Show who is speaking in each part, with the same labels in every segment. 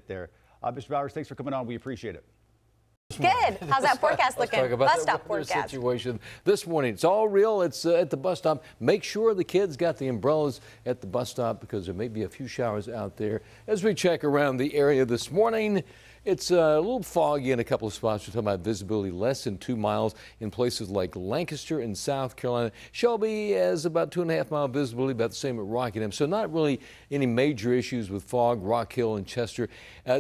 Speaker 1: there. Mr. Bowers, thanks for coming on. We appreciate it.
Speaker 2: Good. How's that forecast looking?
Speaker 3: Talk about
Speaker 2: bus stop forecast
Speaker 3: situation this morning. It's all real. It's at the bus stop. Make sure the kids got the umbrellas at the bus stop because there may be a few showers out there. As we check around the area this morning, it's a little foggy in a couple of spots. We're talking about visibility less than 2 miles in places like Lancaster and South Carolina. Shelby has about 2.5 mile visibility, about the same at Rockingham. So not really any major issues with fog, Rock Hill and Chester.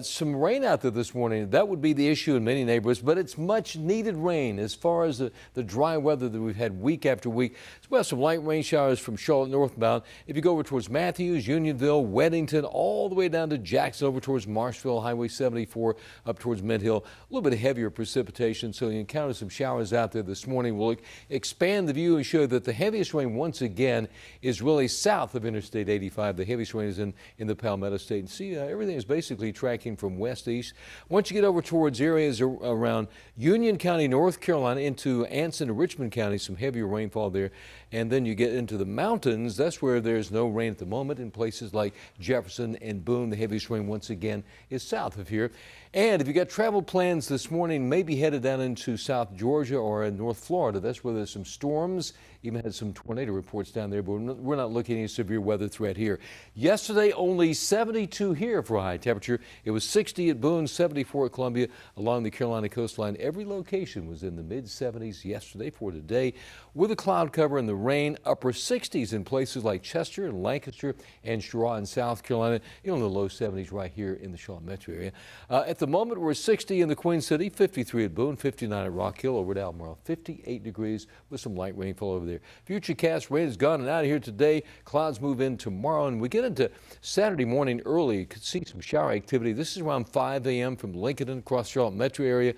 Speaker 3: Some rain out there this morning. That would be the issue in many neighborhoods, but it's much needed rain as far as the dry weather that we've had week after week. So we have some light rain showers from Charlotte northbound. If you go over towards Matthews, Unionville, Weddington, all the way down to Jackson, over towards Marshville, Highway 74, up towards Mint Hill, a little bit heavier precipitation. So you encounter some showers out there this morning. We'll expand the view and show that the heaviest rain once again is really south of Interstate 85. The heaviest rain is in the Palmetto State. And see, everything is basically tracking from west to east. Once you get over towards areas around Union County, North Carolina, into Anson and Richmond County, some heavier rainfall there. And then you get into the mountains. That's where there's no rain at the moment. In places like Jefferson and Boone, the heaviest rain once again is south of here. And if you got travel plans this morning, maybe headed down into South Georgia or in North Florida, that's where there's some storms. Even had some tornado reports down there, but we're not looking at any severe weather threat here. Yesterday, only 72 here for a high temperature. It was 60 at Boone, 74 at Columbia along the Carolina coastline. Every location was in the mid-70s yesterday. For today, with a cloud cover and the rain, upper 60s in places like Chester and Lancaster and Straw in South Carolina. You know, in the low 70s right here in the Charlotte metro area. At the moment, we're 60 in the Queen City, 53 at Boone, 59 at Rock Hill, over at Albemarle, 58 degrees with some light rainfall over there. Futurecast rain is gone and out of here today. Clouds move in tomorrow, and we get into Saturday morning early. You could see some shower activity. This is around 5 a.m. from Lincoln across Charlotte metro area.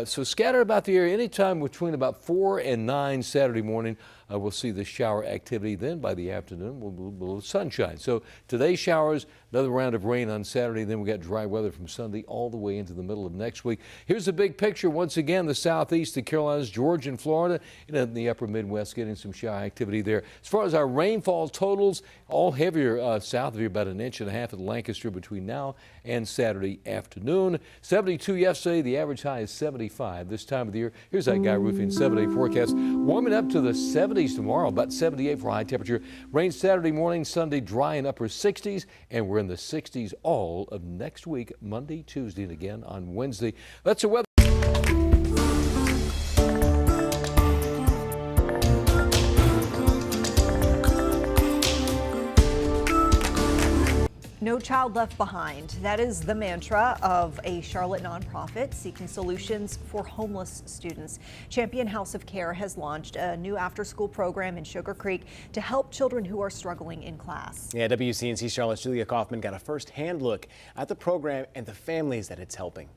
Speaker 3: So scatter about the area anytime between about 4 and 9 Saturday morning. We'll see the shower activity. Then by the afternoon, we'll a little sunshine. So today showers, another round of rain on Saturday. Then we got dry weather from Sunday all the way into the middle of next week. Here's the big picture. Once again, the southeast, the Carolinas, Georgia and Florida, and in the upper Midwest, getting some shower activity there. As far as our rainfall totals, all heavier south of here, about 1.5 inches at Lancaster between now and Saturday afternoon. 72 yesterday. The average high is 75 this time of the year. Here's that guy roofing 7-day forecast. Warming up to the 70s tomorrow, about 78 for high temperature. Rain Saturday morning, Sunday dry in upper 60s, and we're in the 60s all of next week, Monday, Tuesday, and again on Wednesday. That's the weather.
Speaker 2: No child left behind. That is the mantra of a Charlotte nonprofit seeking solutions for homeless students. Champion House of Care has launched a new after-school program in Sugar Creek to help children who are struggling in class.
Speaker 4: Yeah, WCNC Charlotte's Julia Kaufman got a first-hand look at the program and the families that it's helping.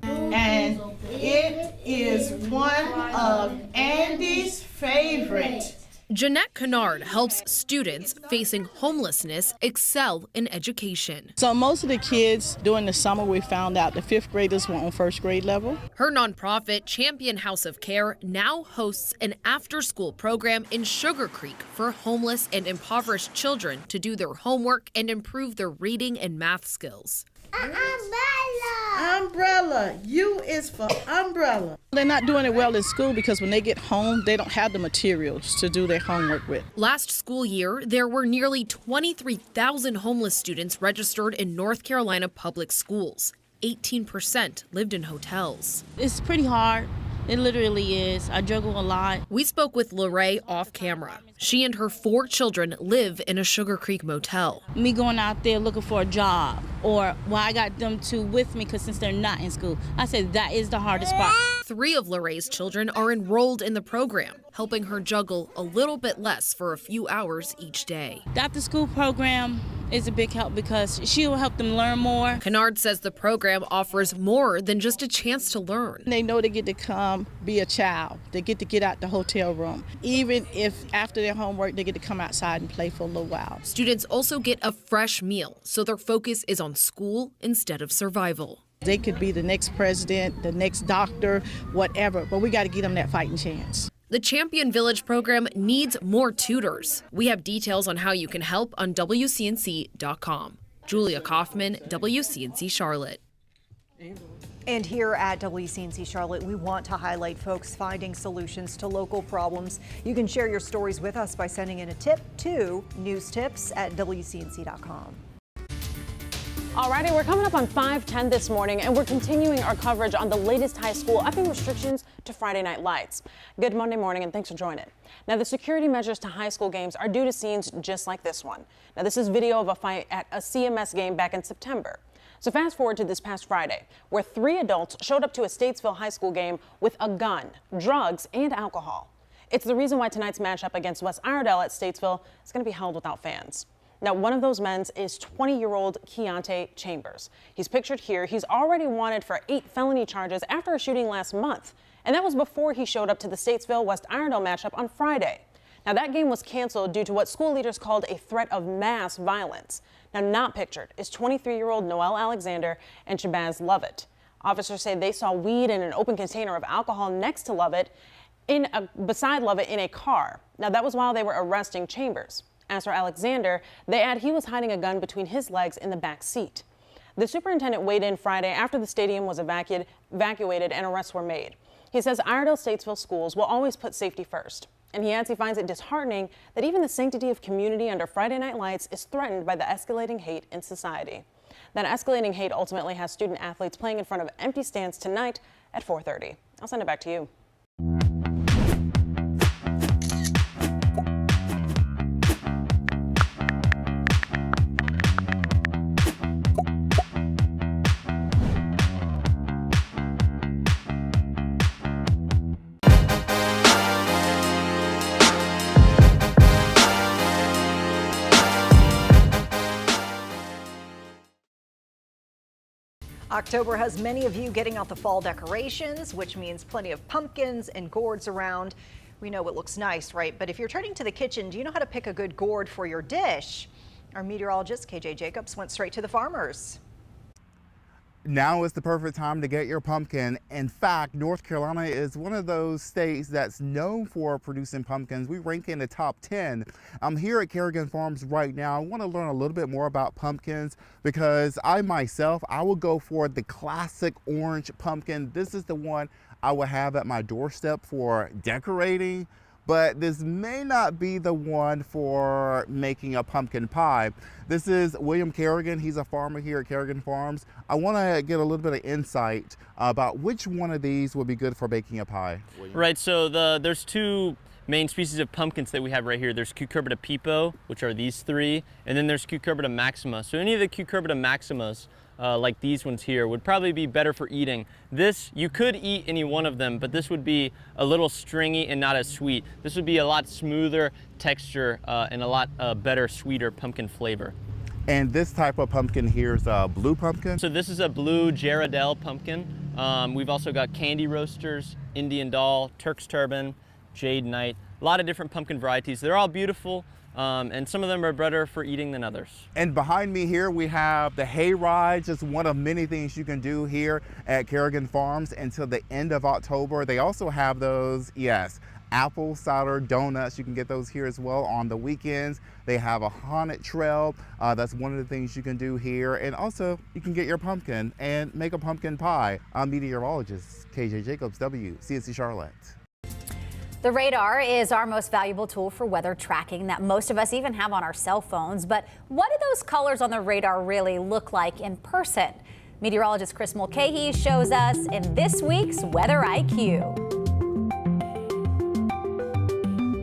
Speaker 5: And it is one of Andy's favorite.
Speaker 6: Jeanette Kennard helps students facing homelessness excel in education.
Speaker 5: So most of the kids during the summer, we found out the 5th graders were on 1st grade level.
Speaker 6: Her nonprofit, Champion House of Care, now hosts an after-school program in Sugar Creek for homeless and impoverished children to do their homework and improve their reading and math skills.
Speaker 5: Umbrella. U is for umbrella. They're not doing it well in school because when they get home, they don't have the materials to do their homework with.
Speaker 6: Last school year, there were nearly 23,000 homeless students registered in North Carolina public schools. 18% lived in hotels.
Speaker 7: It's pretty hard. It literally is. I juggle a lot.
Speaker 6: We spoke with Lorraine off camera. She and her 4 children live in a Sugar Creek motel.
Speaker 7: Me going out there looking for a job, or I got them two with me because since they're not in school, I said that is the hardest part.
Speaker 6: 3 of Lorraine's children are enrolled in the program, helping her juggle a little bit less for a few hours each day.
Speaker 7: The after-school program is a big help because she will help them learn more.
Speaker 6: Kennard says the program offers more than just a chance to learn.
Speaker 5: They know they get to come be a child. They get to get out the hotel room. Even if after their homework, they get to come outside and play for a little while.
Speaker 6: Students also get a fresh meal, so their focus is on school instead of survival.
Speaker 5: They could be the next president, the next doctor, whatever, but we got to give them that fighting chance.
Speaker 6: The Champion Village program needs more tutors. We have details on how you can help on WCNC.com. Julia Kaufman, WCNC Charlotte.
Speaker 2: And here at WCNC Charlotte, we want to highlight folks finding solutions to local problems. You can share your stories with us by sending in a tip to newstips@wcnc.com.
Speaker 8: Alrighty, we're coming up on 5:10 this morning, and we're continuing our coverage on the latest high school upping restrictions to Friday night lights. Good Monday morning, and thanks for joining. Now, the security measures to high school games are due to scenes just like this one. Now, this is video of a fight at a CMS game back in September. So fast forward to this past Friday, where 3 adults showed up to a Statesville high school game with a gun, drugs, and alcohol. It's the reason why tonight's matchup against West Iredell at Statesville is going to be held without fans. Now, one of those men is 20-year-old Keontae Chambers. He's pictured here. He's already wanted for 8 felony charges after a shooting last month. And that was before he showed up to the Statesville-West Iredell matchup on Friday. Now, that game was canceled due to what school leaders called a threat of mass violence. Now, not pictured is 23-year-old Noel Alexander and Shabazz Lovett. Officers say they saw weed and an open container of alcohol next to Lovett, beside Lovett in a car. Now, that was while they were arresting Chambers. As for Alexander, they add he was hiding a gun between his legs in the back seat. The superintendent weighed in Friday after the stadium was evacuated and arrests were made. He says Iredell-Statesville schools will always put safety first. And he adds he finds it disheartening that even the sanctity of community under Friday night lights is threatened by the escalating hate in society. That escalating hate ultimately has student athletes playing in front of empty stands tonight at 4:30. I'll send it back to you.
Speaker 2: October has many of you getting out the fall decorations, which means plenty of pumpkins and gourds around. We know it looks nice, right? But if you're turning to the kitchen, do you know how to pick a good gourd for your dish? Our meteorologist, KJ Jacobs, went straight to the farmers.
Speaker 9: Now is the perfect time to get your pumpkin. In fact, North Carolina is one of those states that's known for producing pumpkins. We rank in the top 10. I'm here at Kerrigan Farms right now. I want to learn a little bit more about pumpkins because I will go for the classic orange pumpkin. This is the one I will have at my doorstep for decorating. But this may not be the one for making a pumpkin pie. This is William Kerrigan. He's a farmer here at Kerrigan Farms. I want to get a little bit of insight about which one of these would be good for baking a pie. William.
Speaker 10: Right, so there's 2 main species of pumpkins that we have right here. There's Cucurbita pepo, which are these 3, and then there's Cucurbita maxima. So any of the Cucurbita maximas, like these ones here, would probably be better for eating. This, you could eat any one of them, but this would be a little stringy and not as sweet. This would be a lot smoother texture and a lot better, sweeter pumpkin flavor.
Speaker 9: And this type of pumpkin here is a blue pumpkin?
Speaker 10: So this is a blue Gerardelle pumpkin. We've also got Candy Roasters, Indian Doll, Turk's Turban, Jade Knight, a lot of different pumpkin varieties. They're all beautiful. And some of them are better for eating than others.
Speaker 9: And behind me here we have the hay ride, just one of many things you can do here at Kerrigan Farms until the end of October. They also have those, yes, apple cider donuts. You can get those here as well on the weekends. They have a haunted trail. That's one of the things you can do here. And also you can get your pumpkin and make a pumpkin pie. I'm meteorologist KJ Jacobs, WCNC Charlotte.
Speaker 11: The radar is our most valuable tool for weather tracking that most of us even have on our cell phones. But what do those colors on the radar really look like in person? Meteorologist Chris Mulcahy shows us in this week's Weather IQ.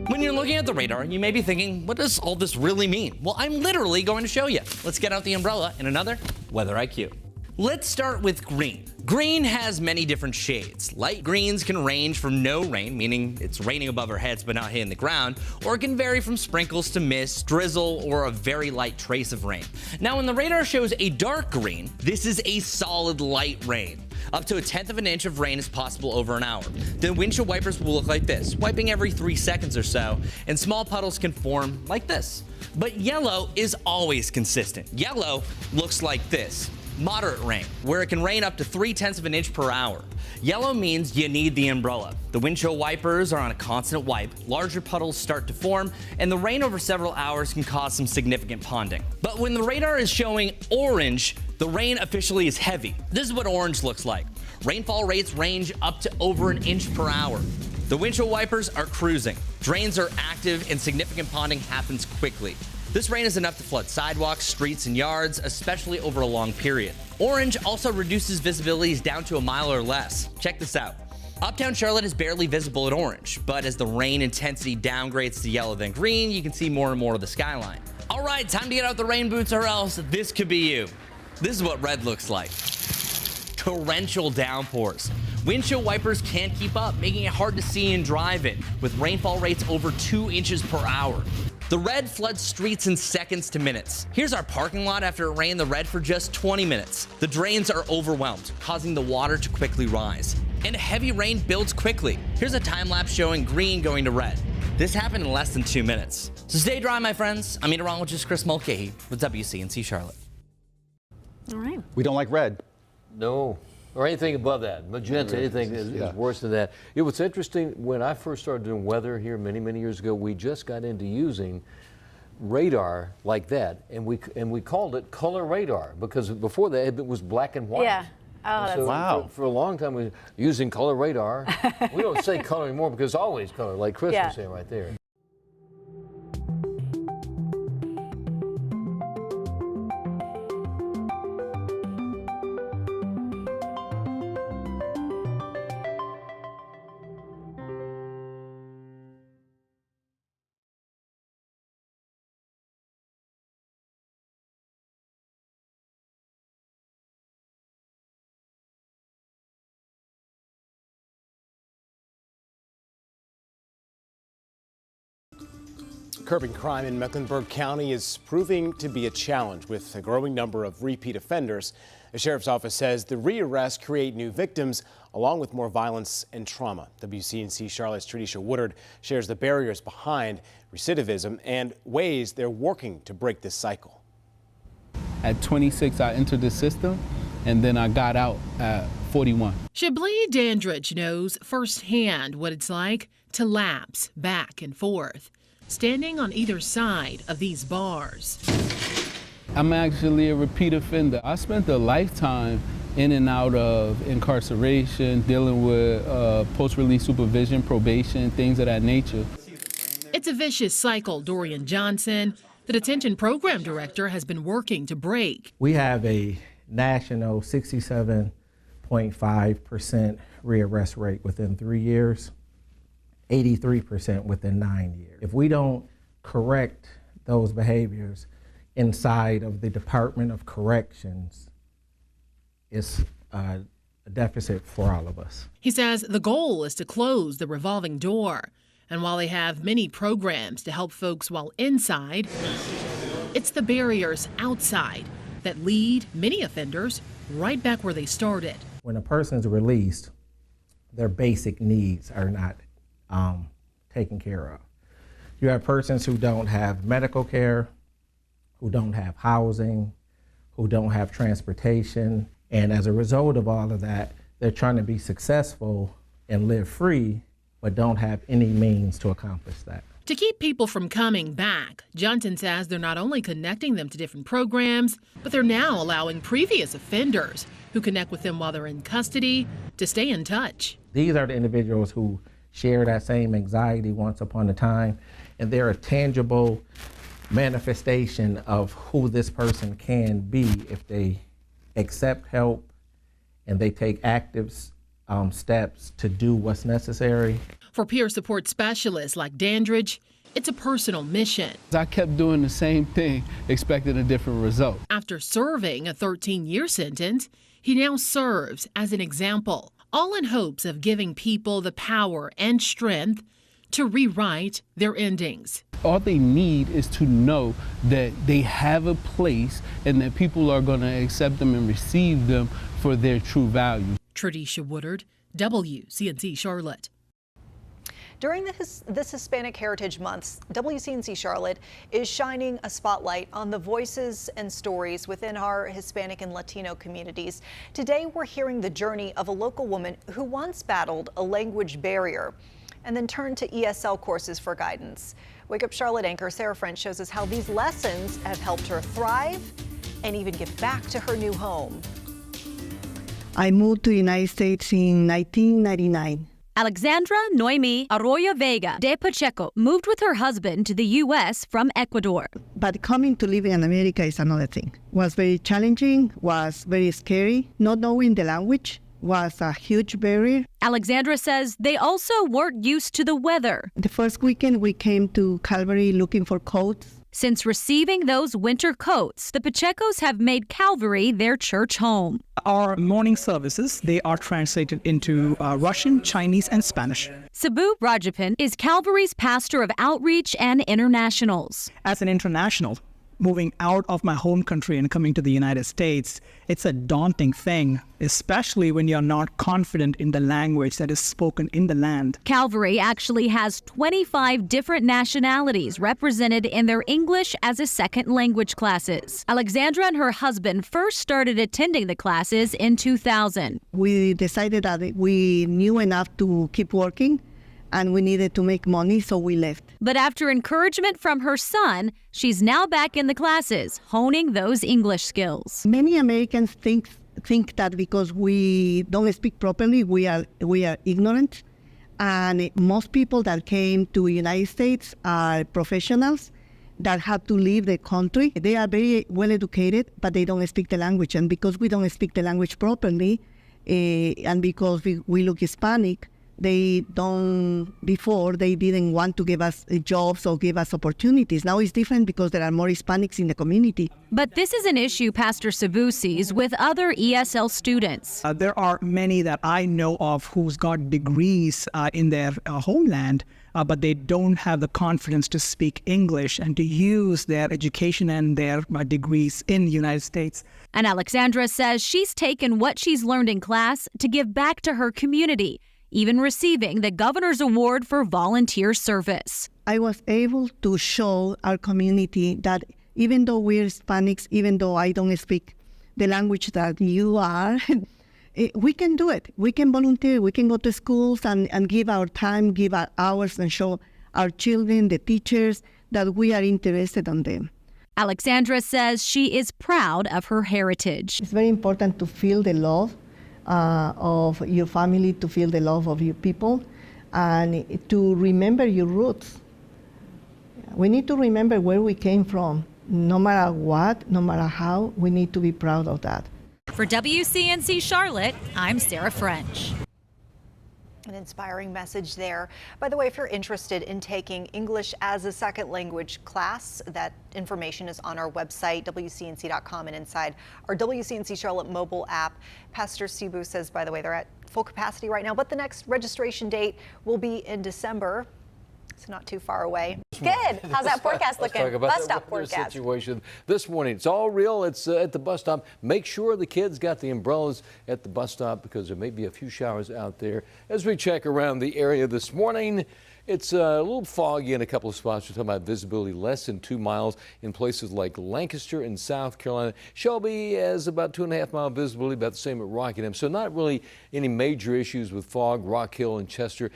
Speaker 12: When you're looking at the radar, you may be thinking, what does all this really mean? Well, I'm literally going to show you. Let's get out the umbrella in another Weather IQ. Let's start with green. Green has many different shades. Light greens can range from no rain, meaning it's raining above our heads but not hitting the ground, or it can vary from sprinkles to mist, drizzle, or a very light trace of rain. Now, when the radar shows a dark green, this is a solid light rain. Up to 1/10 of an inch of rain is possible over an hour. The windshield wipers will look like this, wiping every 3 seconds or so, and small puddles can form like this. But yellow is always consistent. Yellow looks like this. moderate rain, where it can rain up to 0.3 of an inch per hour. Yellow means you need the umbrella. The windshield wipers are on a constant wipe, larger puddles start to form, and the rain over several hours can cause some significant ponding. But when the radar is showing orange, the rain officially is heavy. This is what orange looks like. Rainfall rates range up to over an inch per hour. The windshield wipers are cruising. Drains are active and significant ponding happens quickly. This rain is enough to flood sidewalks, streets, and yards, especially over a long period. Orange also reduces visibilities down to a mile or less. Check this out. Uptown Charlotte is barely visible at orange, but as the rain intensity downgrades to yellow then green, you can see more and more of the skyline. All right, time to get out the rain boots or else this could be you. This is what red looks like. Torrential downpours. Windshield wipers can't keep up, making it hard to see and drive it, with rainfall rates over 2 inches per hour. The red floods streets in seconds to minutes. Here's our parking lot after it rained the red for just 20 minutes. The drains are overwhelmed, causing the water to quickly rise. And heavy rain builds quickly. Here's a time lapse showing green going to red. This happened in less than 2 minutes. So stay dry, my friends. I'm meteorologist Chris Mulcahy with WCNC Charlotte.
Speaker 2: All right.
Speaker 1: We don't like red.
Speaker 3: No, or anything above that. Magenta, anything is worse than that. What's interesting, when I first started doing weather here many, many years ago, we just got into using radar like that, and we called it color radar, because before that it was black and white.
Speaker 11: Yeah. Oh, that's
Speaker 1: wow.
Speaker 3: For a long time we were using color radar. We don't say color anymore because it's always color, like Chris was saying right there.
Speaker 4: Curbing crime in Mecklenburg County is proving to be a challenge with a growing number of repeat offenders. The sheriff's office says the rearrests create new victims along with more violence and trauma. WCNC Charlotte's Tradisha Woodard shares the barriers behind recidivism and ways they're working to break this cycle.
Speaker 13: At 26, I entered the system, and then I got out at 41.
Speaker 6: Chablis Dandridge knows firsthand what it's like to lapse back and forth, standing on either side of these bars.
Speaker 13: I'm actually a repeat offender. I spent a lifetime in and out of incarceration, dealing with post-release supervision, probation, things of that nature.
Speaker 6: It's a vicious cycle Dorian Johnson, the detention program director, has been working to break.
Speaker 14: We have a national 67.5% rearrest rate within 3 years. 83% within 9 years. If we don't correct those behaviors inside of the Department of Corrections, it's a deficit for all of us.
Speaker 6: He says the goal is to close the revolving door. And while they have many programs to help folks while inside, it's the barriers outside that lead many offenders right back where they started.
Speaker 14: When a person's released, their basic needs are not taken care of. You have persons who don't have medical care, who don't have housing, who don't have transportation, and as a result of all of that, they're trying to be successful and live free, but don't have any means to accomplish that.
Speaker 6: To keep people from coming back, Johnson says they're not only connecting them to different programs, but they're now allowing previous offenders who connect with them while they're in custody to stay in touch.
Speaker 14: These are the individuals who share that same anxiety once upon a time, and they're a tangible manifestation of who this person can be if they accept help and they take active steps to do what's necessary.
Speaker 6: For peer support specialists like Dandridge, it's a personal mission.
Speaker 13: I kept doing the same thing, expecting a different result.
Speaker 6: After serving a 13-year sentence, he now serves as an example, all in hopes of giving people the power and strength to rewrite their endings.
Speaker 13: All they need is to know that they have a place and that people are going to accept them and receive them for their true value.
Speaker 6: Tradisha Woodard, WCNC Charlotte.
Speaker 2: During this Hispanic Heritage Month, WCNC Charlotte is shining a spotlight on the voices and stories within our Hispanic and Latino communities. Today, we're hearing the journey of a local woman who once battled a language barrier and then turned to ESL courses for guidance. Wake Up Charlotte anchor Sarah French shows us how these lessons have helped her thrive and even get back to her new home.
Speaker 15: I moved to the United States in 1999.
Speaker 16: Alexandra Noemi Arroyo Vega de Pacheco moved with her husband to the U.S. from Ecuador.
Speaker 15: But coming to live in America is another thing. Was very challenging, was very scary. Not knowing the language was a huge barrier.
Speaker 16: Alexandra says they also weren't used to the weather.
Speaker 15: The first weekend we came to Calvary looking for coats.
Speaker 16: Since receiving those winter coats, the Pachecos have made Calvary their church home.
Speaker 17: Our morning services, they are translated into Russian, Chinese, and Spanish.
Speaker 16: Sabu Rajapan is Calvary's pastor of outreach and internationals.
Speaker 17: As an international, moving out of my home country and coming to the United States, it's a daunting thing, especially when you're not confident in the language that is spoken in the land.
Speaker 16: Calvary actually has 25 different nationalities represented in their English as a second language classes. Alexandra and her husband first started attending the classes in 2000.
Speaker 15: We decided that we knew enough to keep working, and we needed to make money, so we left.
Speaker 16: But after encouragement from her son, she's now back in the classes, honing those English skills.
Speaker 15: Many Americans think that because we don't speak properly, we are ignorant. And most people that came to the United States are professionals that have to leave the country. They are very well educated, but they don't speak the language. And because we don't speak the language properly, and because we look Hispanic, they didn't want to give us jobs or give us opportunities. Now it's different because there are more Hispanics in the community.
Speaker 16: But this is an issue Pastor Sabu sees with other ESL students.
Speaker 17: There are many that I know of who's got degrees in their homeland, but they don't have the confidence to speak English and to use their education and their degrees in the United States.
Speaker 16: And Alexandra says she's taken what she's learned in class to give back to her community, even receiving the Governor's Award for Volunteer Service.
Speaker 15: I was able to show our community that even though we're Hispanics, even though I don't speak the language that you are, we can do it. We can volunteer. We can go to schools and give our time, give our hours, and show our children, the teachers, that we are interested in them.
Speaker 16: Alexandra says she is proud of her heritage.
Speaker 15: It's very important to feel the love of your family, to feel the love of your people, and to remember your roots. We need to remember where we came from. No matter what, no matter how, we need to be proud of that.
Speaker 16: For WCNC Charlotte, I'm Sarah French.
Speaker 2: An inspiring message there. By the way, if you're interested in taking English as a second language class, that information is on our website, WCNC.com, and inside our WCNC Charlotte mobile app. Pastor Sabu says, by the way, they're at full capacity right now, but the next registration date will be in December. It's not too far away.
Speaker 11: Good. How's that forecast looking?
Speaker 3: Let's talk about
Speaker 11: bus stop
Speaker 3: weather
Speaker 11: forecast.
Speaker 3: situation this morning. It's all real. It's at the bus stop. Make sure the kids got the umbrellas at the bus stop because there may be a few showers out there. As we check around the area this morning, it's a little foggy in a couple of spots. We're talking about visibility less than 2 miles in places like Lancaster in South Carolina. Shelby has about 2.5 mile visibility, about the same at Rockingham. So not really any major issues with fog, Rock Hill and Chester.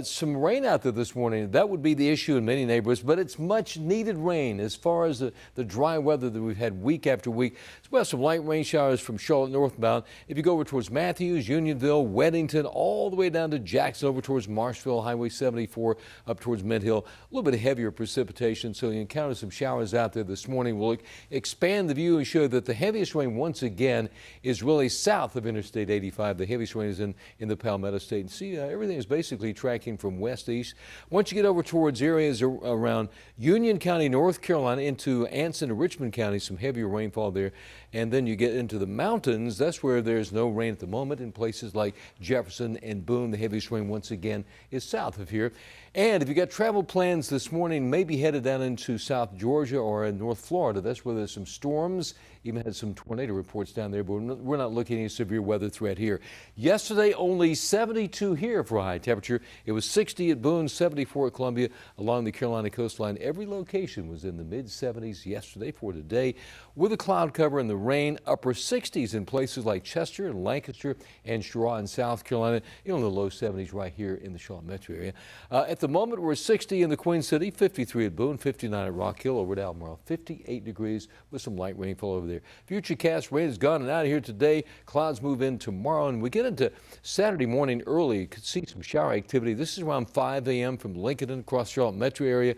Speaker 3: Some rain out there this morning. That would be the issue in many neighborhoods, but it's much needed rain as far as the dry weather that we've had week after week. So we have some light rain showers from Charlotte northbound. If you go over towards Matthews, Unionville, Weddington, all the way down to Jackson, over towards Marshville, Highway 74, up towards Mint Hill, a little bit heavier precipitation, so you encounter some showers out there this morning. We'll expand the view and show that the heaviest rain once again is really south of Interstate 85. The heaviest rain is in the Palmetto State. And see, everything is basically tracking from west to east. Once you get over towards areas around Union County, North Carolina, into Anson and Richmond County, some heavier rainfall there. And then you get into the mountains. That's where there's no rain at the moment. In places like Jefferson and Boone, the heaviest rain once again is south of here. And if you got travel plans this morning, maybe headed down into South Georgia or in North Florida, that's where there's some storms Even had some tornado reports down there, but we're not looking at any severe weather threat here. Yesterday, only 72 here for a high temperature. It was 60 at Boone, 74 at Columbia. Along the Carolina coastline, every location was in the mid-70s yesterday. For today, with a cloud cover and the rain, upper 60s in places like Chester and Lancaster and Cheraw in South Carolina. In the low 70s right here in the Charlotte metro area. At the moment, we're 60 in the Queen City, 53 at Boone, 59 at Rock Hill, over at Albemarle, 58 degrees with some light rainfall over there. Futurecast rain is gone and out of here today. Clouds move in tomorrow, and we get into Saturday morning early. You could see some shower activity. This is around 5 a.m. from Lincoln across Charlotte metro area.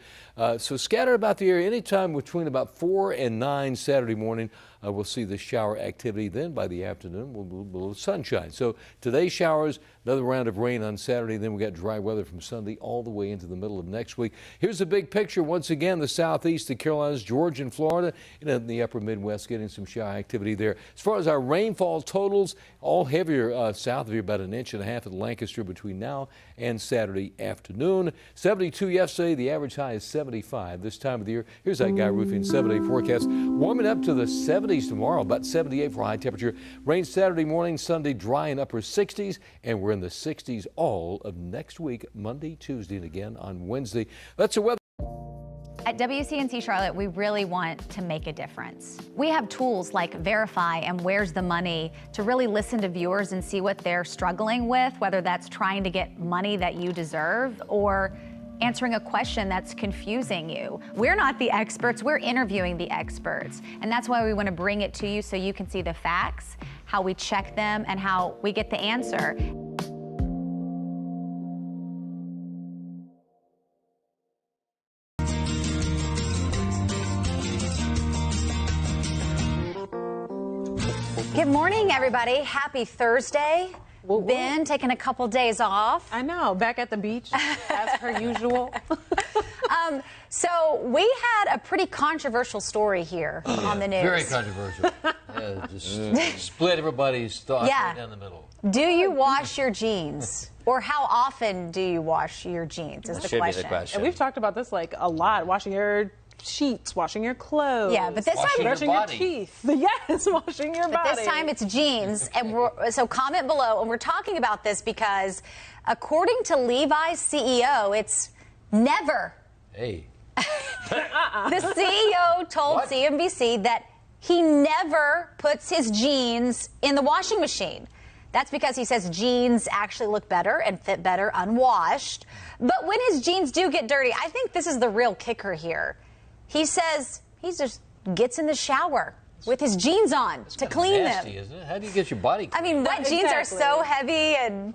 Speaker 3: So scattered about the area anytime between about 4 and 9 Saturday morning. We'll see the shower activity. Then by the afternoon, we'll move a little sunshine. So today showers, another round of rain on Saturday. Then we got dry weather from Sunday all the way into the middle of next week. Here's the big picture. Once again, the southeast, the Carolinas, Georgia, and Florida, and in the upper Midwest, getting some shower activity there. As far as our rainfall totals, all heavier south of here, about 1.5 inches at Lancaster between now and Saturday afternoon. 72 yesterday. The average high is 75 this time of the year. Here's that guy roofing 7-day forecast. Warming up to the 70s tomorrow, about 78 for high temperature. Rain Saturday morning, Sunday dry in upper 60s, and we're in the 60s all of next week, Monday, Tuesday, and again on Wednesday. That's the weather.
Speaker 11: At WCNC Charlotte, we really want to make a difference. We have tools like Verify and Where's the Money to really listen to viewers and see what they're struggling with, whether that's trying to get money that you deserve or answering a question that's confusing you. We're not the experts, we're interviewing the experts. And that's why we want to bring it to you so you can see the facts, how we check them, and how we get the answer. Good morning, everybody. Happy Thursday. Ben taking a couple days off.
Speaker 8: I know, back at the beach as per usual.
Speaker 11: So we had a pretty controversial story here on the news.
Speaker 3: Very controversial. Just split everybody's thoughts right down the middle.
Speaker 11: Do you wash your jeans? Or how often do you wash your jeans is the question.
Speaker 8: And we've talked about this like a lot, washing your sheets, washing your clothes.
Speaker 11: Yeah, but this time
Speaker 8: brushing your teeth. Yes, washing your body.
Speaker 11: But this time it's jeans. And so comment below. And we're talking about this because according to Levi's CEO, it's never.
Speaker 3: Hey.
Speaker 11: The CEO told CNBC that he never puts his jeans in the washing machine. That's because he says jeans actually look better and fit better unwashed. But when his jeans do get dirty, I think this is the real kicker here. He says he just gets in the shower with his jeans on to clean
Speaker 3: nasty,
Speaker 11: them.
Speaker 3: Isn't it? How do you get your body clean?
Speaker 11: I mean, wet jeans are so heavy. And